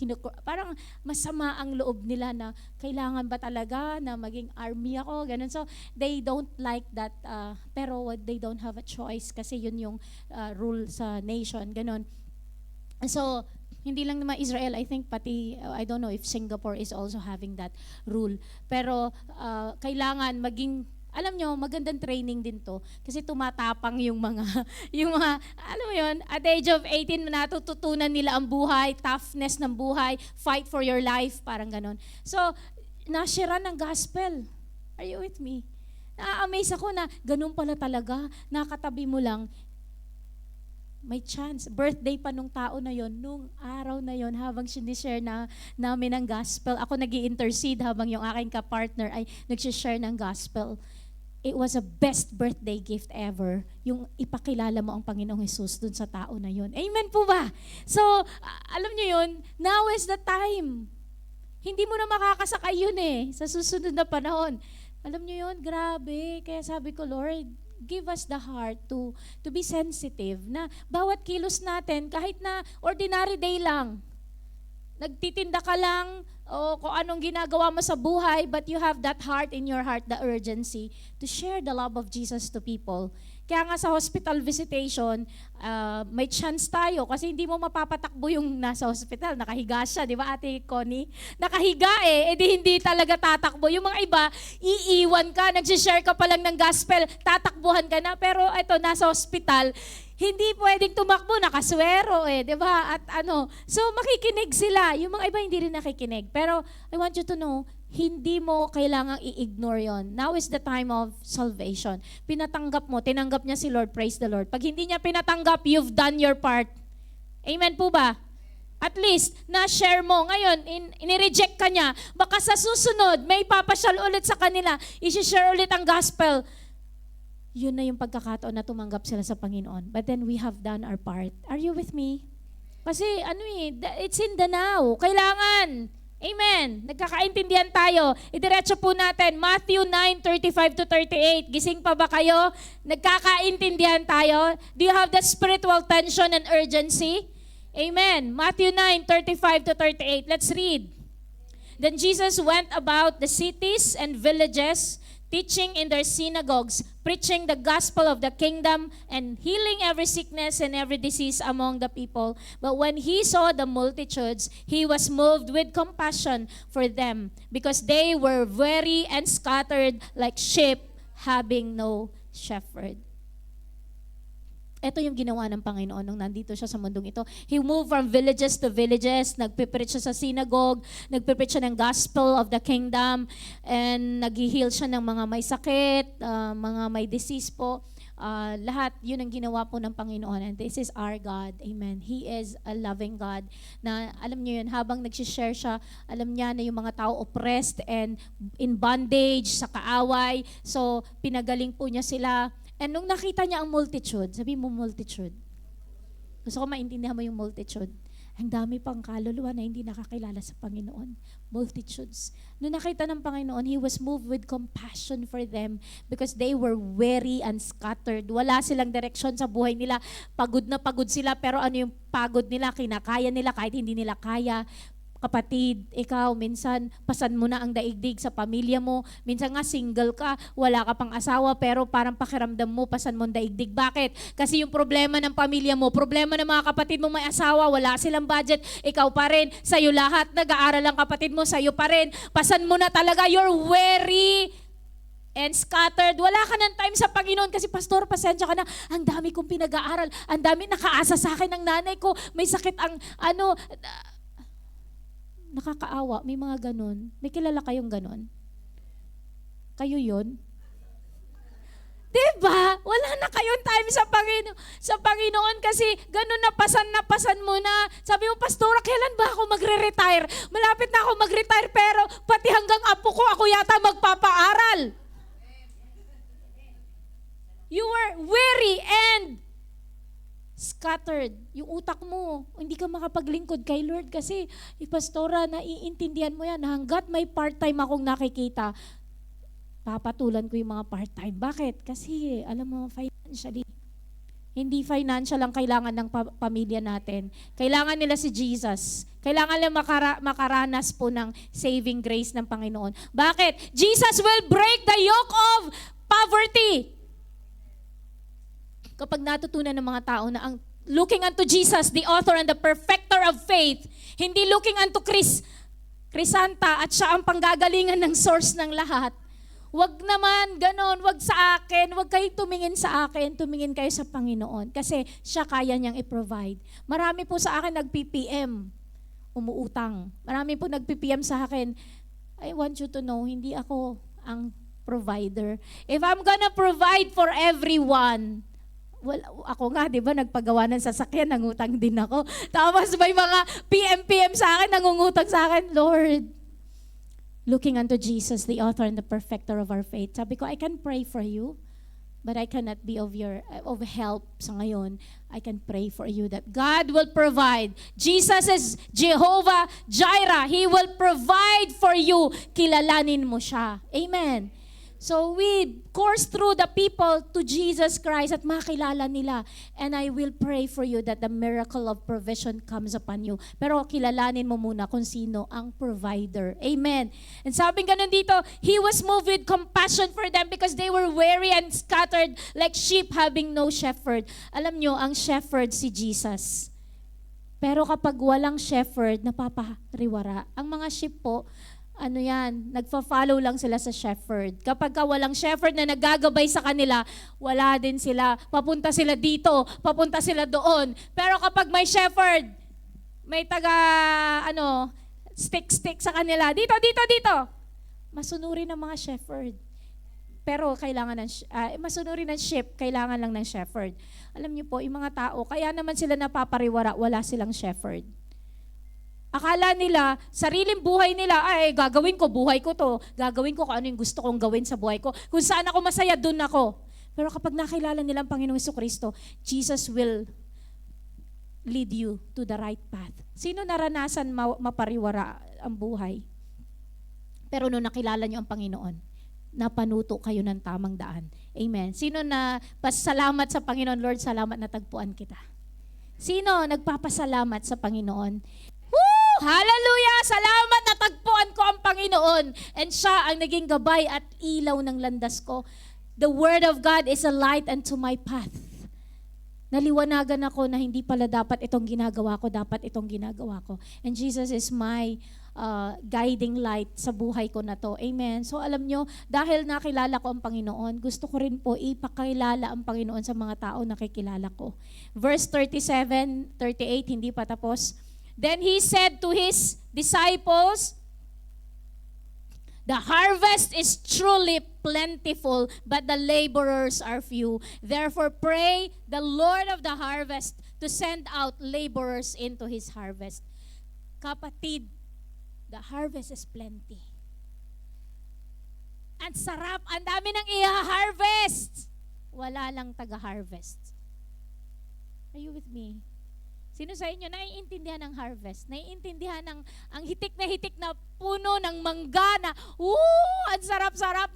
masama ang loob nila na kailangan ba talaga na maging army ako, ganun. So they don't like that, pero they don't have a choice kasi yun yung rule sa nation, ganun. So hindi lang naman Israel, I think pati, I don't know if Singapore is also having that rule. Pero kailangan maging, alam nyo, magandang training din to. Kasi tumatapang yung mga, alam mo yun, at the age of 18, natututunan nila ang buhay, toughness ng buhay, fight for your life, parang ganon. So, nashare ng gospel. Are you with me? Na-amaze ako na ganun pala talaga, nakatabi mo lang, may chance. Birthday pa nung tao na yon, nung araw na yon, habang sinishare namin ng gospel. Ako nag-i-intercede habang yung aking kapartner ay nagsishare ng gospel. It was a best birthday gift ever, yung ipakilala mo ang Panginoong Jesus dun sa tao na yon. Amen po ba? So, alam nyo yun, now is the time. Hindi mo na makakasakay yun sa susunod na panahon. Alam nyo yun, grabe. Kaya sabi ko, Lord, give us the heart to be sensitive na bawat kilos natin, kahit na ordinary day lang, nagtitinda ka lang o kung anong ginagawa mo sa buhay, but you have that heart in your heart, the urgency to share the love of Jesus to people. Kaya nga sa hospital visitation, may chance tayo kasi hindi mo mapapatakbo yung nasa hospital. Nakahiga siya, di ba Ate Connie? Nakahiga edi hindi talaga tatakbo. Yung mga iba, iiwan ka, nagsishare ka pa lang ng gospel, tatakbuhan ka na. Pero ito, nasa hospital, hindi pwedeng tumakbo, nakaswero di ba? At so makikinig sila. Yung mga iba hindi rin nakikinig. Pero I want you to know, hindi mo kailangang i-ignore yon. Now is the time of salvation. Pinatanggap mo, tinanggap niya si Lord, praise the Lord. Pag hindi niya pinatanggap, you've done your part. Amen po ba? At least, na-share mo. Ngayon, inireject ka niya. Baka sa susunod, may papasyal ulit sa kanila. I-share ulit ang gospel. Yun na yung pagkakataon na tumanggap sila sa Panginoon. But then we have done our part. Are you with me? Kasi it's in the now. Kailangan. Amen. Nagkakaintindihan tayo. Idiretso po natin. Matthew 9:35-38. Gising pa ba kayo? Nagkakaintindihan tayo? Do you have that spiritual tension and urgency? Amen. Matthew 9:35-38. Let's read. Then Jesus went about the cities and villages, teaching in their synagogues, preaching the gospel of the kingdom, and healing every sickness and every disease among the people. But when he saw the multitudes, he was moved with compassion for them, because they were weary and scattered like sheep having no shepherd. Ito yung ginawa ng Panginoon nung nandito siya sa mundong ito. He moved from villages to villages, nagpipreach siya sa synagogue, nagpipreach siya ng gospel of the kingdom, and nag-heal siya ng mga may sakit, mga may disease po. Lahat, yun ang ginawa po ng Panginoon. And this is our God. Amen. He is a loving God. Na alam niyo yun, habang nagsishare siya, alam niya na yung mga tao oppressed and in bondage, sa kaaway. So, pinagaling po niya sila. And nung nakita niya ang multitude, sabi mo multitude. Gusto ko maintindihan mo yung multitude. Ang dami pang kaluluwa na hindi nakakilala sa Panginoon. Multitudes. Nung nakita ng Panginoon, He was moved with compassion for them because they were weary and scattered. Wala silang direksyon sa buhay nila. Pagod na pagod sila, pero ano yung pagod nila? Kinakaya nila kahit hindi nila kaya. Kapatid, ikaw, minsan pasan mo na ang daigdig sa pamilya mo. Minsan nga single ka, wala ka pang asawa, pero parang pakiramdam mo, pasan mo ang daigdig. Bakit? Kasi yung problema ng pamilya mo, problema ng mga kapatid mo may asawa, wala silang budget, ikaw pa rin, sa'yo lahat, nag-aaral ang kapatid mo, sa'yo pa rin. Pasan mo na talaga, you're weary and scattered. Wala ka ng time sa Panginoon kasi, Pastor, pasensya ka na. Ang dami kong pinag-aaral. Ang dami nakaasa sa akin ng nanay ko. May sakit ang nakakaawa, may mga ganun. May kilala kayong ganun? Kayo yun? Diba? Wala na kayong time sa Panginoon kasi ganun napasan mo na. Sabi mo, Pastora, kailan ba ako magre-retire? Malapit na ako mag-retire pero pati hanggang apo ko ako yata magpapaaral. You were weary and scattered. Yung utak mo, hindi ka makapaglingkod kay Lord kasi, Pastora, naiintindihan mo yan, hanggat may part-time akong nakikita, papatulan ko yung mga part-time. Bakit? Kasi, alam mo, financially, hindi financial ang kailangan ng pamilya natin. Kailangan nila si Jesus. Kailangan nila makaranas po ng saving grace ng Panginoon. Bakit? Jesus will break the yoke of poverty. Kapag natutunan ng mga tao na ang looking unto Jesus, the author and the perfecter of faith, hindi looking unto Crisanta at siya ang panggagalingan ng source ng lahat. Wag naman ganon, wag sa akin, wag kayo tumingin sa akin, tumingin kayo sa Panginoon kasi siya kaya niyang i-provide. Marami po sa akin nag-PPM, umuutang. Marami po nag-PPM sa akin, I want you to know, hindi ako ang provider. If I'm gonna provide for everyone, well, ako nga, di ba, nagpagawa ng sasakyan, nangutang din ako. Tapos may mga PM sa akin, nangungutang sa akin, Lord, looking unto Jesus, the author and the perfecter of our faith. Sabi ko, I can pray for you, but I cannot be of help sa ngayon. I can pray for you that God will provide. Jesus is Jehovah Jireh. He will provide for you. Kilalanin mo siya. Amen. So we course through the people to Jesus Christ at makilala nila. And I will pray for you that the miracle of provision comes upon you. Pero kilalanin mo muna kung sino ang provider. Amen. And sabi ganun dito, He was moved with compassion for them because they were weary and scattered like sheep having no shepherd. Alam nyo, ang shepherd si Jesus. Pero kapag walang shepherd, napapariwara. Ang mga sheep po, ano yan, nagfa-follow lang sila sa shepherd. Kapag walang shepherd na nagagabay sa kanila, wala din sila. Papunta sila dito, papunta sila doon. Pero kapag may shepherd, may stick sa kanila, dito, masunurin ng mga shepherd. Pero kailangan masunurin ng sheep, kailangan lang ng shepherd. Alam niyo po, yung mga tao, kaya naman sila napapariwara, wala silang shepherd. Akala nila, sariling buhay nila, ay gagawin ko, buhay ko to. Gagawin ko kung ano yung gusto kong gawin sa buhay ko. Kung saan ako masaya, dun ako. Pero kapag nakilala nila ang Panginoong Jesucristo, Jesus will lead you to the right path. Sino naranasan mapariwara ang buhay? Pero nung nakilala niyo ang Panginoon, napanuto kayo ng tamang daan. Amen. Sino na pasalamat sa Panginoon, Lord, salamat na tagpuan kita? Sino nagpapasalamat sa Panginoon? Woo! Hallelujah! Salamat na tagpuan ko ang Panginoon. And siya ang naging gabay at ilaw ng landas ko. The Word of God is a light unto my path. Naliwanagan ako na hindi pala dapat itong ginagawa ko, dapat itong ginagawa ko. And Jesus is my guiding light sa buhay ko na to. Amen. So alam nyo, dahil nakilala ko ang Panginoon, gusto ko rin po ipakilala ang Panginoon sa mga tao na nakikilala ko. Verse 37, 38, hindi pa tapos. Then He said to His disciples, the harvest is truly plentiful, but the laborers are few. Therefore pray the Lord of the harvest to send out laborers into His harvest. Kapatid, the harvest is plenty. Ang sarap, ang dami nang i-harvest. Wala lang taga-harvest. Are you with me? Sino sa inyo naiintindihan ng harvest? Naiintindihan ng ang hitik na puno ng mangga na, ang sarap-sarap,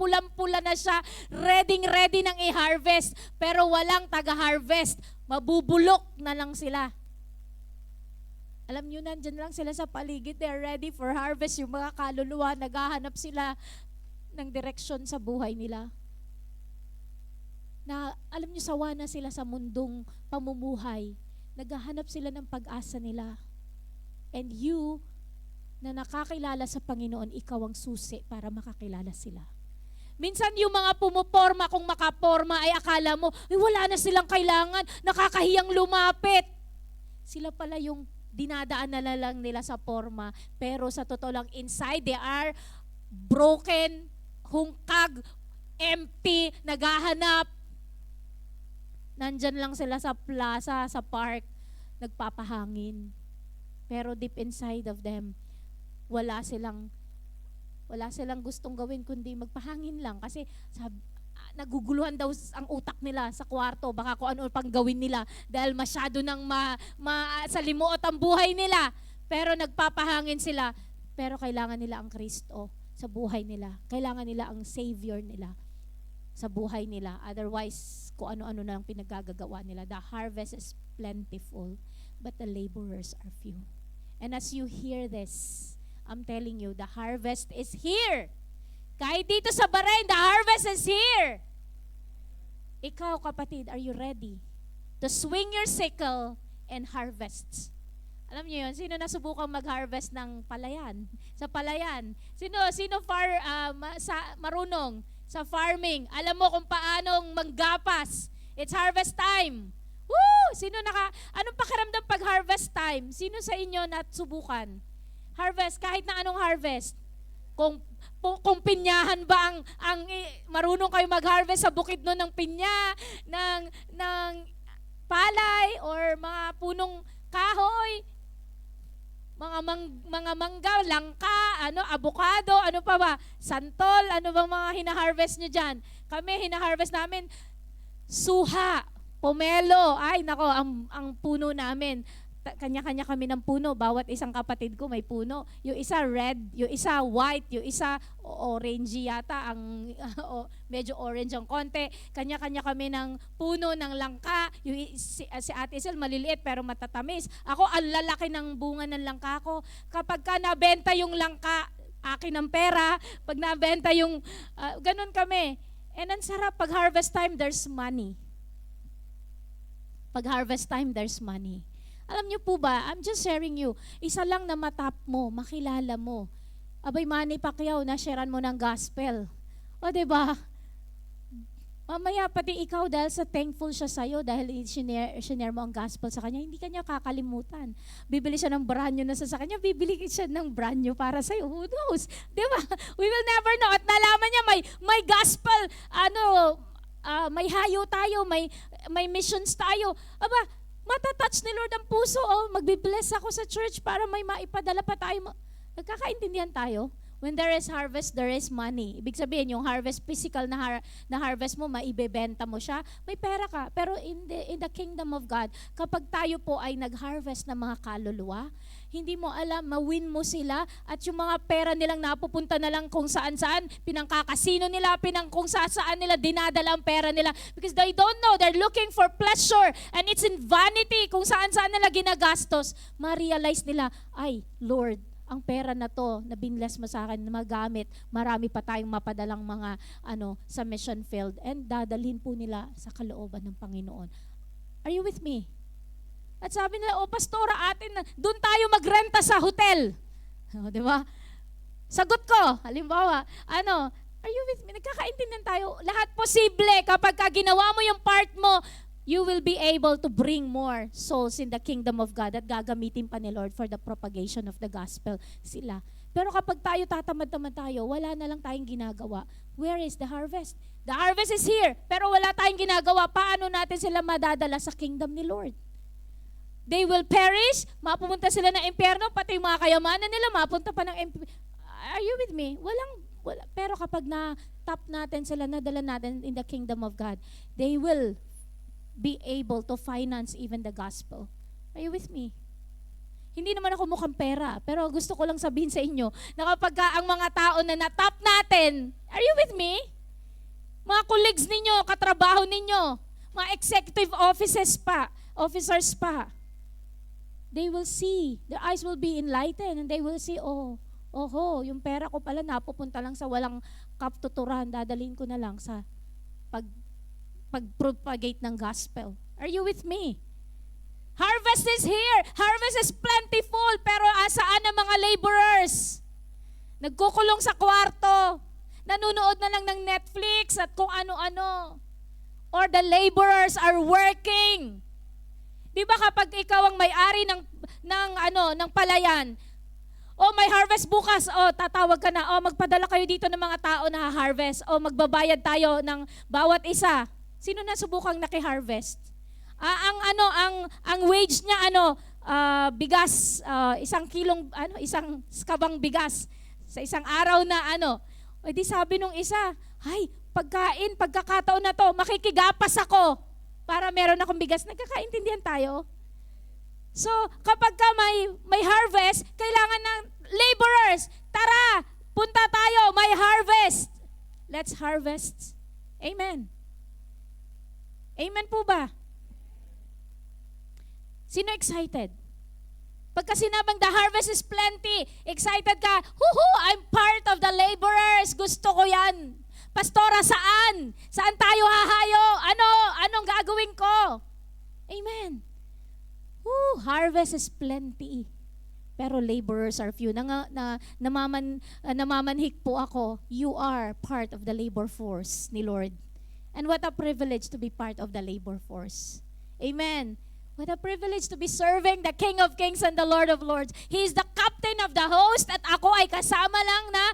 pulang-pula na siya, ready nang i-harvest, pero walang taga-harvest, mabubulok na lang sila. Alam nyo, nandyan lang sila sa paligid, they're ready for harvest, yung mga kaluluwa, naghahanap sila ng direksyon sa buhay nila. Na, alam nyo, sawa na sila sa mundong pamumuhay. Naghahanap sila ng pag-asa nila. And you, na nakakilala sa Panginoon, ikaw ang susi para makakilala sila. Minsan yung mga pumuporma, kung makaporma, ay akala mo, wala na silang kailangan, nakakahiyang lumapit. Sila pala yung dinadaan na lang nila sa porma, pero sa totoo lang, inside they are broken, hungkag, empty, naghahanap. Nandyan lang sila sa plaza, sa park, nagpapahangin. Pero deep inside of them, wala silang gustong gawin kundi magpahangin lang kasi naguguluhan daw ang utak nila sa kwarto, baka kung ano pang gawin nila dahil masyado nang salimuot ang buhay nila. Pero nagpapahangin sila, pero kailangan nila ang Kristo sa buhay nila. Kailangan nila ang Savior nila sa buhay nila. Otherwise, kung ano-ano na lang pinagagagawa nila. The harvest is plentiful, but the laborers are few. And as you hear this, I'm telling you, the harvest is here. Kahit dito sa Bahrain, the harvest is here. Ikaw, kapatid, are you ready to swing your sickle and harvest? Alam niyo yun, sino nasubukang mag-harvest ng palayan? Sa palayan. Sino marunong sa farming? Alam mo kung paanong manggapas. It's harvest time. Woo! Anong pakiramdam pag harvest time? Sino sa inyo nasubukan? Harvest, kahit na anong harvest. Kung pinyahan ba marunong kayo mag-harvest sa bukid no ng pinya, ng palay, or mga punong kahoy, mga mangga, langka, avocado, ano pa ba? Santol, ano bang mga hina-harvest nyo dyan? Kami, hina-harvest namin, suha, pomelo, ay nako, ang puno namin. Kanya-kanya kami ng puno. Bawat isang kapatid ko may puno. Yung isa red, yung isa white, yung isa orangey yata, medyo orange ang konti. Kanya-kanya kami ng puno ng langka. Si Ate Isel maliliit pero matatamis. Ako, ang lalaki ng bunga ng langka ko. Kapag ka nabenta yung langka, akin ang pera. Pag nabenta yung, ganun kami. And ang sarap, pag harvest time, there's money. Pag harvest time, there's money. Alam niyo po ba, I'm just sharing you, isa lang na matap mo, makilala mo. Abay, Manny Pacquiao, na-sharean mo ng gospel. O, diba? Mamaya, pati ikaw, dahil sa thankful siya sa'yo, dahil sinare mo ang gospel sa kanya, hindi kanya kakalimutan. Bibili siya ng brand new na sasakyan niya, bibili siya ng brand new para sa'yo. Who knows? Diba? We will never know. At nalaman niya, may gospel, may hayo tayo, may missions tayo. Aba, matatouch ni Lord ang puso, magbibless ako sa church para may maipadala pa tayo. Nagkakaintindihan tayo? When there is harvest, there is money. Ibig sabihin, yung harvest, physical na harvest mo, maibebenta mo siya, may pera ka. Pero in the kingdom of God, kapag tayo po ay nag-harvest ng mga kaluluwa, hindi mo alam, ma-win mo sila, at yung mga pera nilang napupunta na lang kung saan-saan, pinangkakasino nila, kung saan nila dinadala ang pera nila. Because they don't know, they're looking for pleasure, and it's in vanity, kung saan-saan nila ginagastos. Ma-realize nila, ay, Lord, ang pera na to, na binless mo sa akin, na magamit, marami pa tayong mapadalang mga sa mission field, and dadalhin po nila sa kalooban ng Panginoon. Are you with me? At sabi nila, pastora, doon tayo magrenta sa hotel. Di ba? Sagot ko, halimbawa, are you with me? Nagkakaintindihan tayo. Lahat posible kapag ginawa mo yung part mo, you will be able to bring more souls in the kingdom of God at gagamitin pa ni Lord for the propagation of the gospel sila. Pero kapag tayo tatamad-tamad tayo, wala na lang tayong ginagawa. Where is the harvest? The harvest is here, pero wala tayong ginagawa. Paano natin sila madadala sa kingdom ni Lord? They will perish, mapupunta sila ng impyerno, pati yung mga kayamanan nila, mapunta pa ng impyerno. Are you with me? Wala. Pero kapag na-tap natin sila, nadala natin in the kingdom of God, they will be able to finance even the gospel. Are you with me? Hindi naman ako mukhang pera, pero gusto ko lang sabihin sa inyo na kapag ang mga tao na natap natin, are you with me? Mga colleagues ninyo, katrabaho ninyo, mga executive officers pa, they will see, their eyes will be enlightened, and they will see, yung pera ko pala napupunta lang sa walang kaptuturan, dadalhin ko na lang sa pag-propagate ng gospel. Are you with me? Harvest is here. Harvest is plentiful. Pero asaan ang mga laborers? Nagkukulong sa kwarto. Nanunood na lang ng Netflix at kung ano-ano. Or the laborers are working. Di ba kapag ikaw ang may-ari ng palayan, O may harvest bukas, o tatawag ka na, o magpadala kayo dito ng mga tao na harvest, o magbabayad tayo ng bawat isa. Sino na subukang naki-harvest? Ang wage niya bigas, isang skabang bigas sa isang araw na O di sabi nung isa, ay, pagkakataon na to, makikigapas ako para meron akong bigas. Nagkakaintindihan tayo? So, kapag ka may harvest, kailangan ng laborers. Tara, punta tayo, may harvest. Let's harvest. Amen. Amen po ba? Sino excited? Pagka sinabang the harvest is plenty, excited ka, I'm part of the laborers. Gusto ko yan. Pastora, saan? Saan tayo hahayo? Anong gagawin ko? Amen. Harvest is plenty. Pero laborers are few. Namamanhik po ako. You are part of the labor force ni Lord. And what a privilege to be part of the labor force. Amen. What a privilege to be serving the King of Kings and the Lord of Lords. He is the captain of the host at ako ay kasama lang na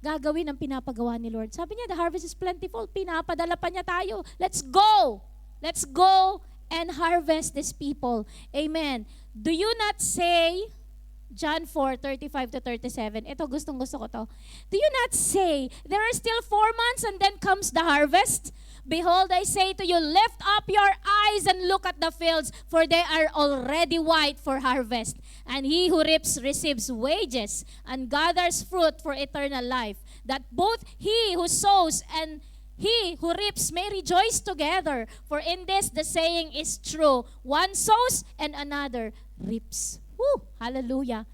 gagawin ang pinapagawa ni Lord. Sabi niya, the harvest is plentiful. Pinapadala pa niya tayo. Let's go. Let's go and harvest these people. Amen. Do you not say, John 4:35-37, ito gustong-gusto ko to. Do you not say, there are still 4 months and then comes the harvest? Behold, I say to you, lift up your eyes and look at the fields, for they are already white for harvest. And he who reaps receives wages and gathers fruit for eternal life, that both he who sows and he who reaps may rejoice together. For in this the saying is true, one sows and another reaps. Hallelujah.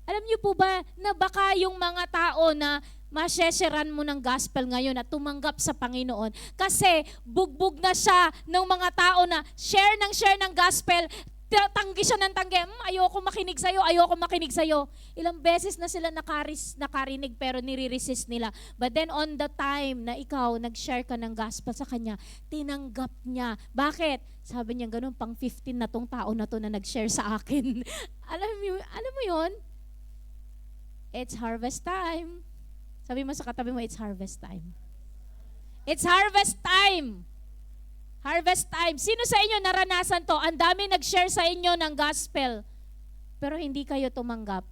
Alam niyo po ba na baka yung mga tao na masyesheran mo ng gospel ngayon at tumanggap sa Panginoon kasi bugbog na siya ng mga tao na share ng gospel, tanggi siya ng tanggi, ayoko makinig sa'yo. Ilang beses na sila nakarinig pero nire-resist nila. But then on the time na ikaw nag-share ka ng gospel sa kanya, tinanggap niya. Bakit? Sabi niya ganun, pang 15 na tong tao na to na nag-share sa akin. alam mo yun? It's harvest time. Sabi mo sa katabi mo, it's harvest time. It's harvest time. Harvest time. Sino sa inyo naranasan to? Ang dami nag-share sa inyo ng gospel, pero hindi kayo tumanggap.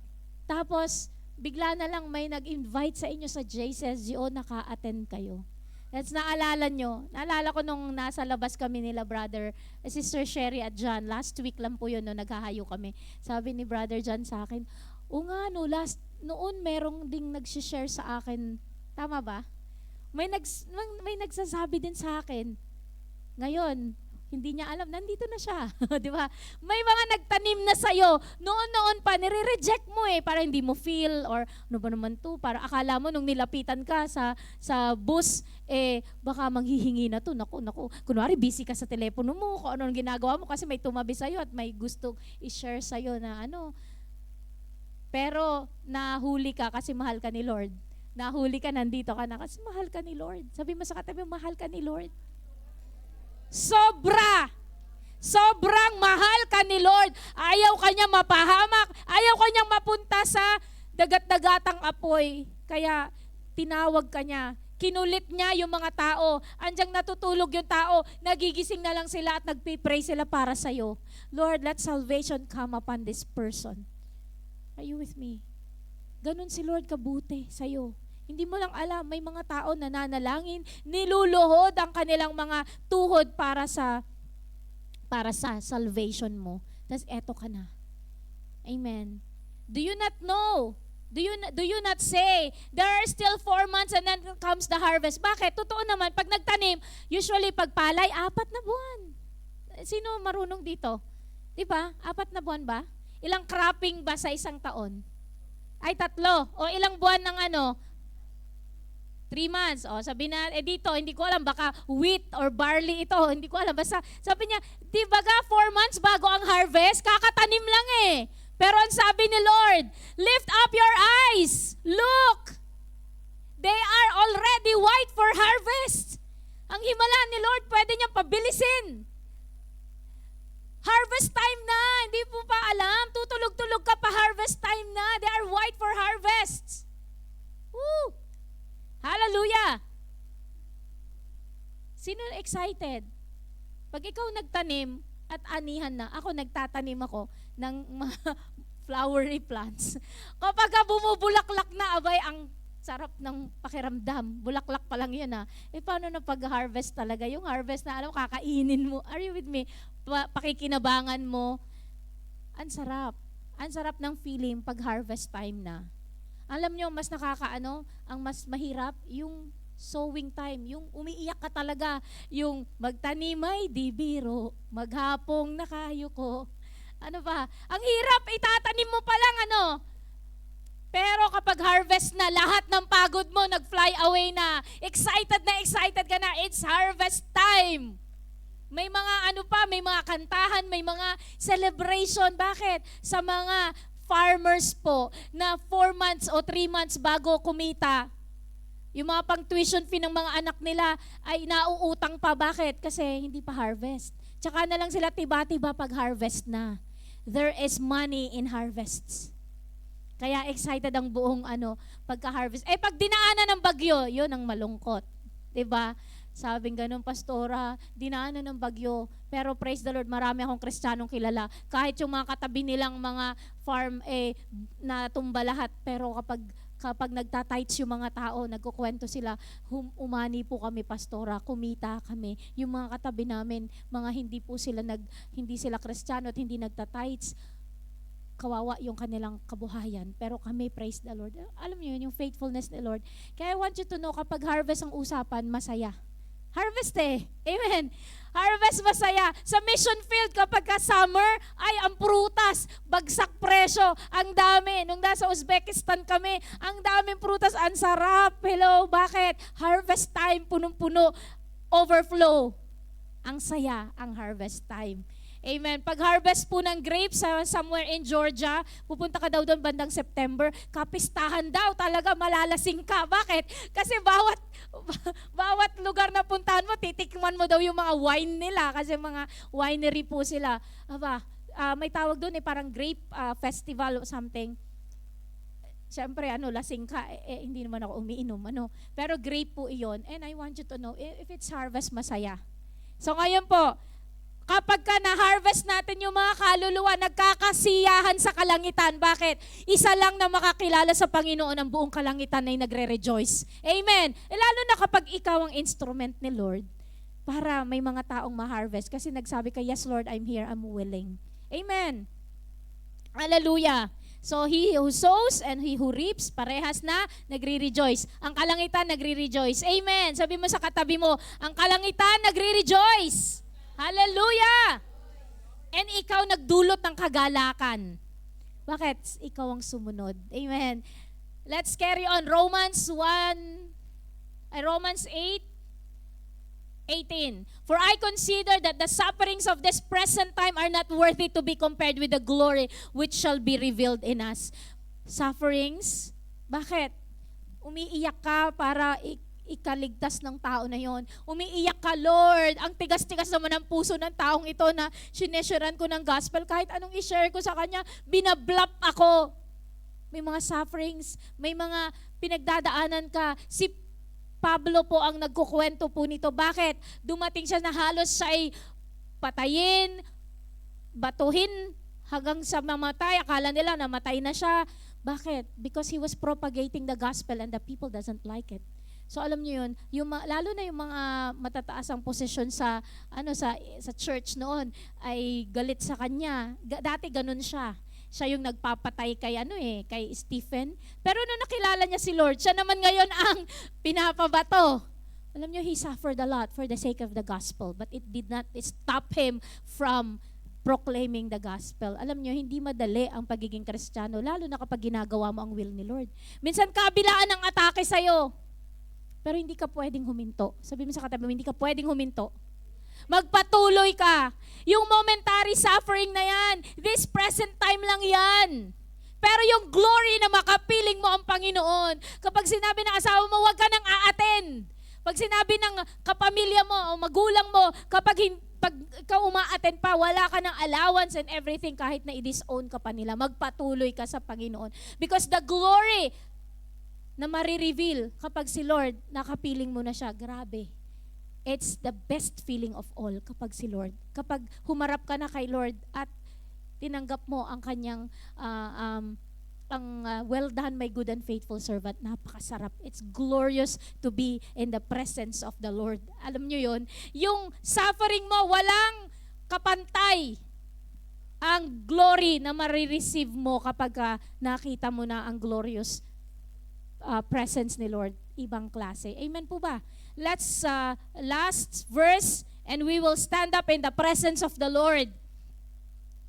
Tapos, bigla na lang may nag-invite sa inyo sa JCSGO, naka-attend kayo. That's naalala nyo. Naalala ko nung nasa labas kami nila, brother, Sister Sherry at John. Last week lang po yun, no, naghahayo kami. Sabi ni Brother John sa akin, noon merong ding nag-share sa akin. Tama ba? May nagsasabi din sa akin. Ngayon, hindi niya alam, nandito na siya. Di ba? May mga nagtanim na sa'yo. Noon pa, nire-reject mo para hindi mo feel or ano ba naman to. Para akala mo nung nilapitan ka sa bus, baka manghihingi na to. Naku. Kunwari, busy ka sa telepono mo, kung ano ang ginagawa mo kasi may tumabi sa'yo at may gustong i-share sa'yo na Pero nahuli ka kasi mahal ka ni Lord. Nahuli ka, nandito ka na kasi mahal ka ni Lord. Sabi mo sa katabi, mahal ka ni Lord. Sobrang mahal ka ni Lord. Ayaw ka niya mapahamak. Ayaw ka niyang mapunta sa dagat-dagatang apoy. Kaya tinawag ka niya. Kinulit niya yung mga tao. Andyang natutulog yung tao. Nagigising na lang sila at nagpipray sila para sa'yo. Lord, let salvation come upon this person. Are you with me? Ganon si Lord kabuti sa'yo. Hindi mo lang alam, may mga tao na nanalangin, niluluhod ang kanilang mga tuhod para sa salvation mo. Tapos eto ka na. Amen. Do you not know? Do you not say, there are still 4 months and then comes the harvest? Bakit? Totoo naman, pag nagtanim, usually pag palay, 4 na buwan. Sino marunong dito? Diba? 4 na buwan ba? Ilang cropping ba sa isang taon? Ay, 3. O ilang buwan ng 3 months. O, sabi na, dito, hindi ko alam, baka wheat or barley ito. Hindi ko alam. Basta, sabi niya, di ba 4 months bago ang harvest? Kakatanim lang Pero ang sabi ni Lord, lift up your eyes. Look. They are already white for harvest. Ang himala ni Lord, pwede niyang pabilisin. Harvest time na. Hindi po pa alam. Tutulog-tulog ka pa, harvest time na. They are white Sino excited? Pag ikaw nagtanim at anihan na, ako nagtatanim ako ng mga flowery plants. Kapag bumubulaklak na, abay, ang sarap ng pakiramdam. Bulaklak pa lang yun paano na pag-harvest talaga? Yung harvest na alam, kakainin mo. Are you with me? Pakikinabangan mo. Ang sarap. Ang sarap ng feeling pag harvest time na. Alam nyo, mas ang mas mahirap, yung sowing time, yung umiiyak ka talaga, yung magtanim ay di biro, maghapong nakayuko. Ano ba? Ang hirap, itatanim mo pa lang Pero kapag harvest na, lahat ng pagod mo nag-fly away na excited ka na, it's harvest time. May mga may mga kantahan, may mga celebration. Bakit? Sa mga farmers po na 4 months o 3 months bago kumita, yung mga pang tuition fee ng mga anak nila ay nauutang pa. Bakit? Kasi hindi pa harvest. Tsaka na lang sila tiba-tiba pag harvest na. There is money in harvests. Kaya excited ang buong pagka-harvest. Pag dinaanan ng bagyo, yun ang malungkot. 'Di ba? Sabing ganun, pastora, dinaanan ng bagyo. Pero praise the Lord, marami akong Kristiyanong kilala. Kahit yung mga katabi nilang mga farm, natumba lahat. Pero kapag nagtatights yung mga tao, nagkukwento sila, umani po kami, pastora, kumita kami. Yung mga katabi namin, mga hindi sila Kristiyano at hindi nagtatights, kawawa yung kanilang kabuhayan. Pero kami, praise the Lord. Alam niyo yun, yung faithfulness ni Lord. Kaya I want you to know, kapag harvest ang usapan, masaya. Harvest Amen. Harvest masaya. Sa mission field, kapag summer, ay ang prutas, bagsak presyo, ang dami. Nung nasa Uzbekistan kami, ang daming prutas, ang sarap. Hello, bakit? Harvest time, punong-puno, overflow. Ang saya, ang harvest time. Amen. Pag-harvest po ng grapes somewhere in Georgia, pupunta ka daw doon bandang September, kapistahan daw, talaga malalasing ka. Bakit? Kasi bawat lugar na puntahan mo, titikman mo daw yung mga wine nila kasi mga winery po sila. May tawag doon parang grape festival or something. Siyempre, lasing ka, hindi naman ako umiinom. Pero grape po iyon. And I want you to know, if it's harvest, masaya. So ngayon po, kapag na-harvest natin yung mga kaluluwa, nagkakasiyahan sa kalangitan. Bakit? Isa lang na makakilala sa Panginoon ang buong kalangitan ay nagre-rejoice. Amen. Lalo na kapag ikaw ang instrument ni Lord para may mga taong ma-harvest. Kasi nagsabi ka, yes Lord, I'm here, I'm willing. Amen. Hallelujah. So he who sows and he who reaps, parehas na nagre-rejoice. Ang kalangitan nagre-rejoice. Amen. Sabi mo sa katabi mo, ang kalangitan nagre-rejoice. Hallelujah! And ikaw nagdulot ng kagalakan. Bakit? Ikaw ang sumunod. Amen. Let's carry on. Romans 8:18. For I consider that the sufferings of this present time are not worthy to be compared with the glory which shall be revealed in us. Sufferings? Bakit? Umiiyak ka para ikaligtas ng tao na yon. Umiiyak ka, Lord. Ang tigas-tigas naman ng puso ng taong ito na sinesharean ko ng gospel. Kahit anong i-share ko sa kanya, binablap ako. May mga sufferings, may mga pinagdadaanan ka. Si Pablo po ang nagkukwento po nito. Bakit? Dumating siya na halos siya ay patayin, batuhin, hanggang sa mamatay. Akala nila namatay na siya. Bakit? Because he was propagating the gospel and the people doesn't like it. So alam niyo yun, lalo na yung mga matataas ang posisyon sa church noon ay galit sa kanya. Dati ganun siya. Siya yung nagpapatay kay kay Stephen. Pero nung nakilala niya si Lord, siya naman ngayon ang pinapabato. Alam niyo, he suffered a lot for the sake of the gospel, but it did not stop him from proclaiming the gospel. Alam niyo, hindi madali ang pagiging Kristiyano, lalo na kapag ginagawa mo ang will ni Lord. Minsan kabilaan ng atake sa'yo. Pero hindi ka pwedeng huminto. Sabi mo sa katabi mo, hindi ka pwedeng huminto. Magpatuloy ka. Yung momentary suffering na yan, this present time lang yan. Pero yung glory na makapiling mo ang Panginoon, kapag sinabi ng asawa mo, huwag ka nang a-attend. Pag sinabi ng kapamilya mo o magulang mo, pag ikaw uma-attend pa, wala ka ng allowance and everything kahit na i-disown ka pa nila. Magpatuloy ka sa Panginoon. Because the glory na marireveal kapag si Lord, nakapiling mo na siya. Grabe. It's the best feeling of all kapag si Lord. Kapag humarap ka na kay Lord at tinanggap mo ang kanyang well done, my good and faithful servant. Napakasarap. It's glorious to be in the presence of the Lord. Alam nyo yun? Yung suffering mo, walang kapantay ang glory na marireceive mo kapag nakita mo na ang glorious presence ni Lord. Ibang klase. Amen po ba? Let's last verse and we will stand up in the presence of the Lord.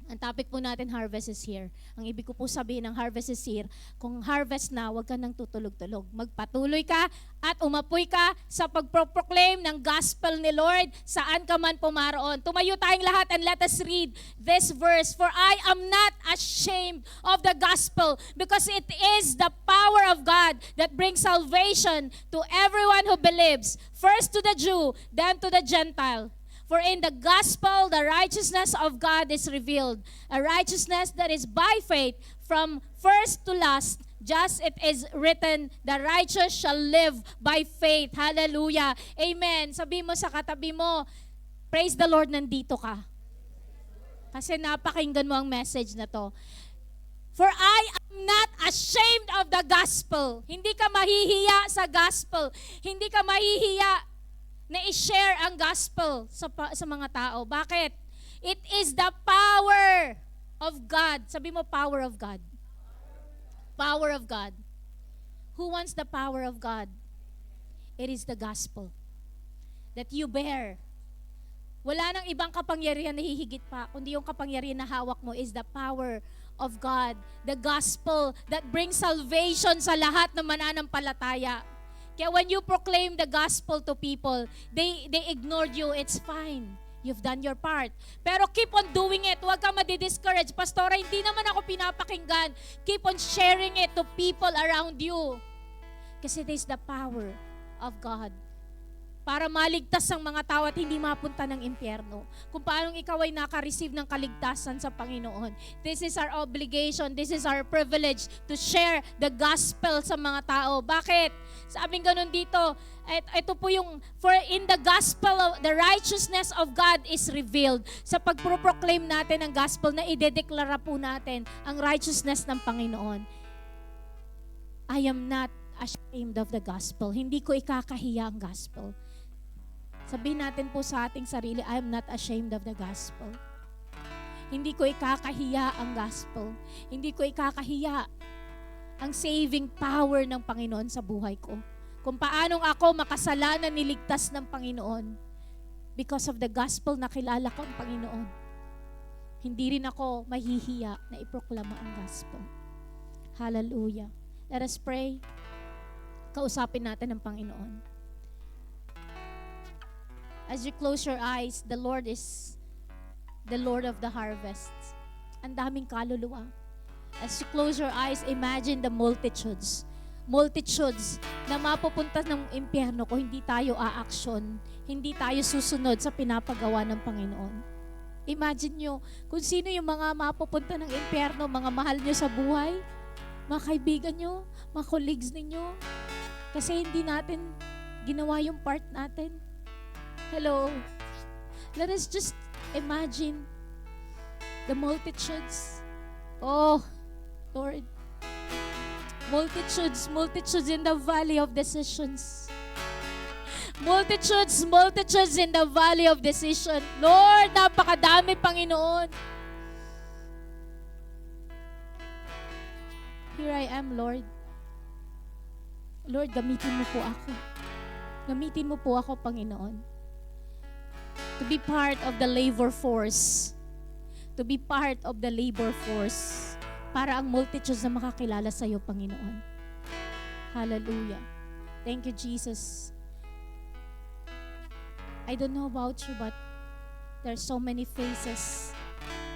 Ang topic po natin, harvest is here. Ang ibig ko po sabihin ng harvest is here, kung harvest na, huwag ka nang tutulog-tulog. Magpatuloy ka at umapoy ka sa pagproproclaim ng gospel ni Lord saan ka man pumaroon. Tumayo tayong lahat and let us read this verse. For I am not ashamed of the gospel because it is the power of God that brings salvation to everyone who believes. First to the Jew, then to the Gentile. For in the gospel, the righteousness of God is revealed, a righteousness that is by faith from first to last, just it is written, the righteous shall live by faith. Hallelujah. Amen. Sabi mo sa katabi mo, praise the Lord, nandito ka. Kasi napakinggan mo ang message na to. For I am not ashamed of the gospel. Hindi ka mahihiya sa gospel. Hindi ka mahihiya na i-share ang gospel sa mga tao. Bakit? It is the power of God. Sabi mo, power of God. Power of God. Who wants the power of God? It is the gospel that you bear. Wala nang ibang kapangyarihan na hihigit pa, kundi yung kapangyarihan na hawak mo is the power of God. The gospel that brings salvation sa lahat ng mananampalataya. Kaya when you proclaim the gospel to people, they ignored you, it's fine. You've done your part. Pero keep on doing it. Huwag ka madi-discourage. Pastora, hindi naman ako pinapakinggan. Keep on sharing it to people around you. Kasi this is the power of God. Para maligtas ang mga tao at hindi mapunta ng impyerno. Kung paano ikaw ay naka-receive ng kaligtasan sa Panginoon. This is our obligation, this is our privilege to share the gospel sa mga tao. Bakit? Sabing ganun dito, ito po yung, for in the gospel, the righteousness of God is revealed. Sa pagpro-proclaim natin ang gospel na idedeklara po natin ang righteousness ng Panginoon. I am not ashamed of the gospel. Hindi ko ikakahiya ang gospel. Sabihin natin po sa ating sarili, I am not ashamed of the gospel. Hindi ko ikakahiya ang gospel. Hindi ko ikakahiya ang saving power ng Panginoon sa buhay ko. Kung paanong ako makasalanan niligtas ng Panginoon because of the gospel na kilala ko ang Panginoon. Hindi rin ako mahihiya na iproklama ang gospel. Hallelujah. Let us pray. Kausapin natin ang Panginoon. As you close your eyes, the Lord is the Lord of the harvest. Ang daming kaluluwa. As you close your eyes, imagine the multitudes. Multitudes na mapupunta ng impyerno kung hindi tayo aaksyon, hindi tayo susunod sa pinapagawa ng Panginoon. Imagine nyo, kung sino yung mga mapupunta ng impyerno, mga mahal nyo sa buhay, mga kaibigan nyo, mga colleagues ninyo, kasi hindi natin ginawa yung part natin. Hello. Let us just imagine the multitudes. Oh, Lord. Multitudes, multitudes in the valley of decisions. Multitudes, multitudes in the valley of decision. Lord, napakadami, Panginoon. Here I am, Lord. Lord, gamitin mo po ako. Gamitin mo po ako, Panginoon. To be part of the labor force. To be part of the labor force. Para ang multitudes na makakilala sa iyo, Panginoon. Hallelujah. Thank you, Jesus. I don't know about you, but there are so many faces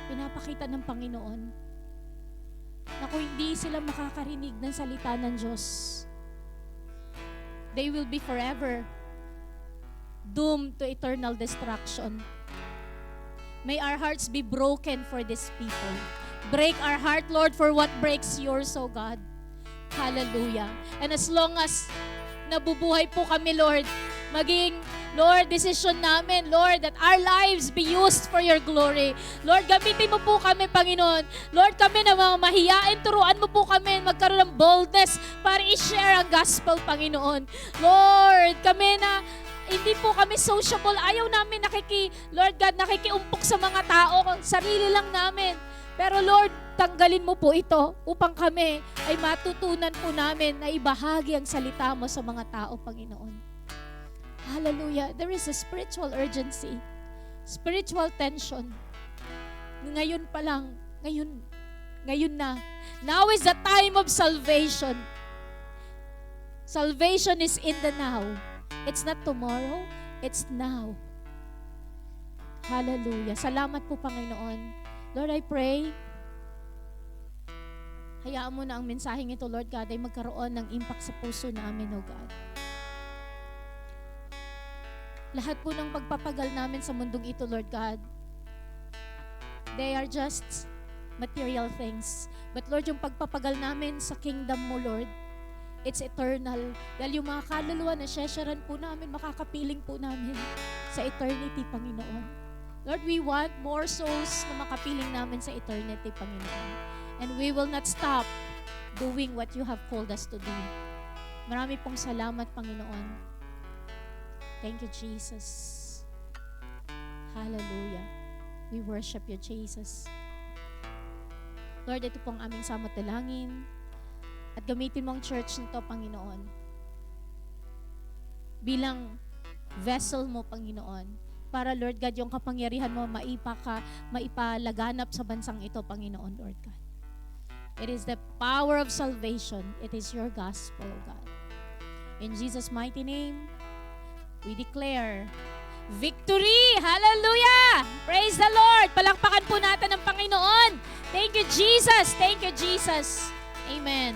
pinapakita ng Panginoon na kung hindi sila makakarinig ng salita ng Diyos, they will be forever doomed to eternal destruction. May our hearts be broken for these people. Break our heart, Lord, for what breaks yours, oh God. Hallelujah. And as long as nabubuhay po kami, Lord, maging Lord, decision namin, Lord, that our lives be used for your glory. Lord, gamitin mo po kami, Panginoon. Lord, kami na mga mahiyain, turuan mo po kami magkaroon ng boldness para i-share ang gospel, Panginoon. Lord, kami na hindi po kami sociable. Ayaw namin Lord God, nakikiumpok sa mga tao. Sarili lang namin. Pero Lord, tanggalin mo po ito upang kami ay matutunan po namin na ibahagi ang salita mo sa mga tao, Panginoon. Hallelujah. There is a spiritual urgency, spiritual tension. Ngayon pa lang, ngayon na. Now is the time of salvation. Salvation is in the now. It's not tomorrow, it's now. Hallelujah. Salamat po, Panginoon. Lord, I pray, hayaan mo na ang mensaheng ito, Lord God, ay magkaroon ng impact sa puso namin, O God. Lahat po ng pagpapagal namin sa mundong ito, Lord God, they are just material things. But Lord, yung pagpapagal namin sa kingdom mo, Lord, it's eternal. Dahil yung mga kaluluwa na shesharan po namin, makakapiling po namin sa eternity, Panginoon. Lord, we want more souls na makapiling namin sa eternity, Panginoon. And we will not stop doing what you have called us to do. Marami pong salamat, Panginoon. Thank you, Jesus. Hallelujah. We worship you, Jesus. Lord, ito pong aming samot dalangin. At gamitin mo ang church nito, Panginoon. Bilang vessel mo, Panginoon. Para, Lord God, yung kapangyarihan mo maipalaganap sa bansang ito, Panginoon, Lord God. It is the power of salvation. It is your gospel, God. In Jesus' mighty name, we declare victory! Hallelujah! Praise the Lord! Palakpakan po natin ang Panginoon. Thank you, Jesus! Thank you, Jesus! Amen.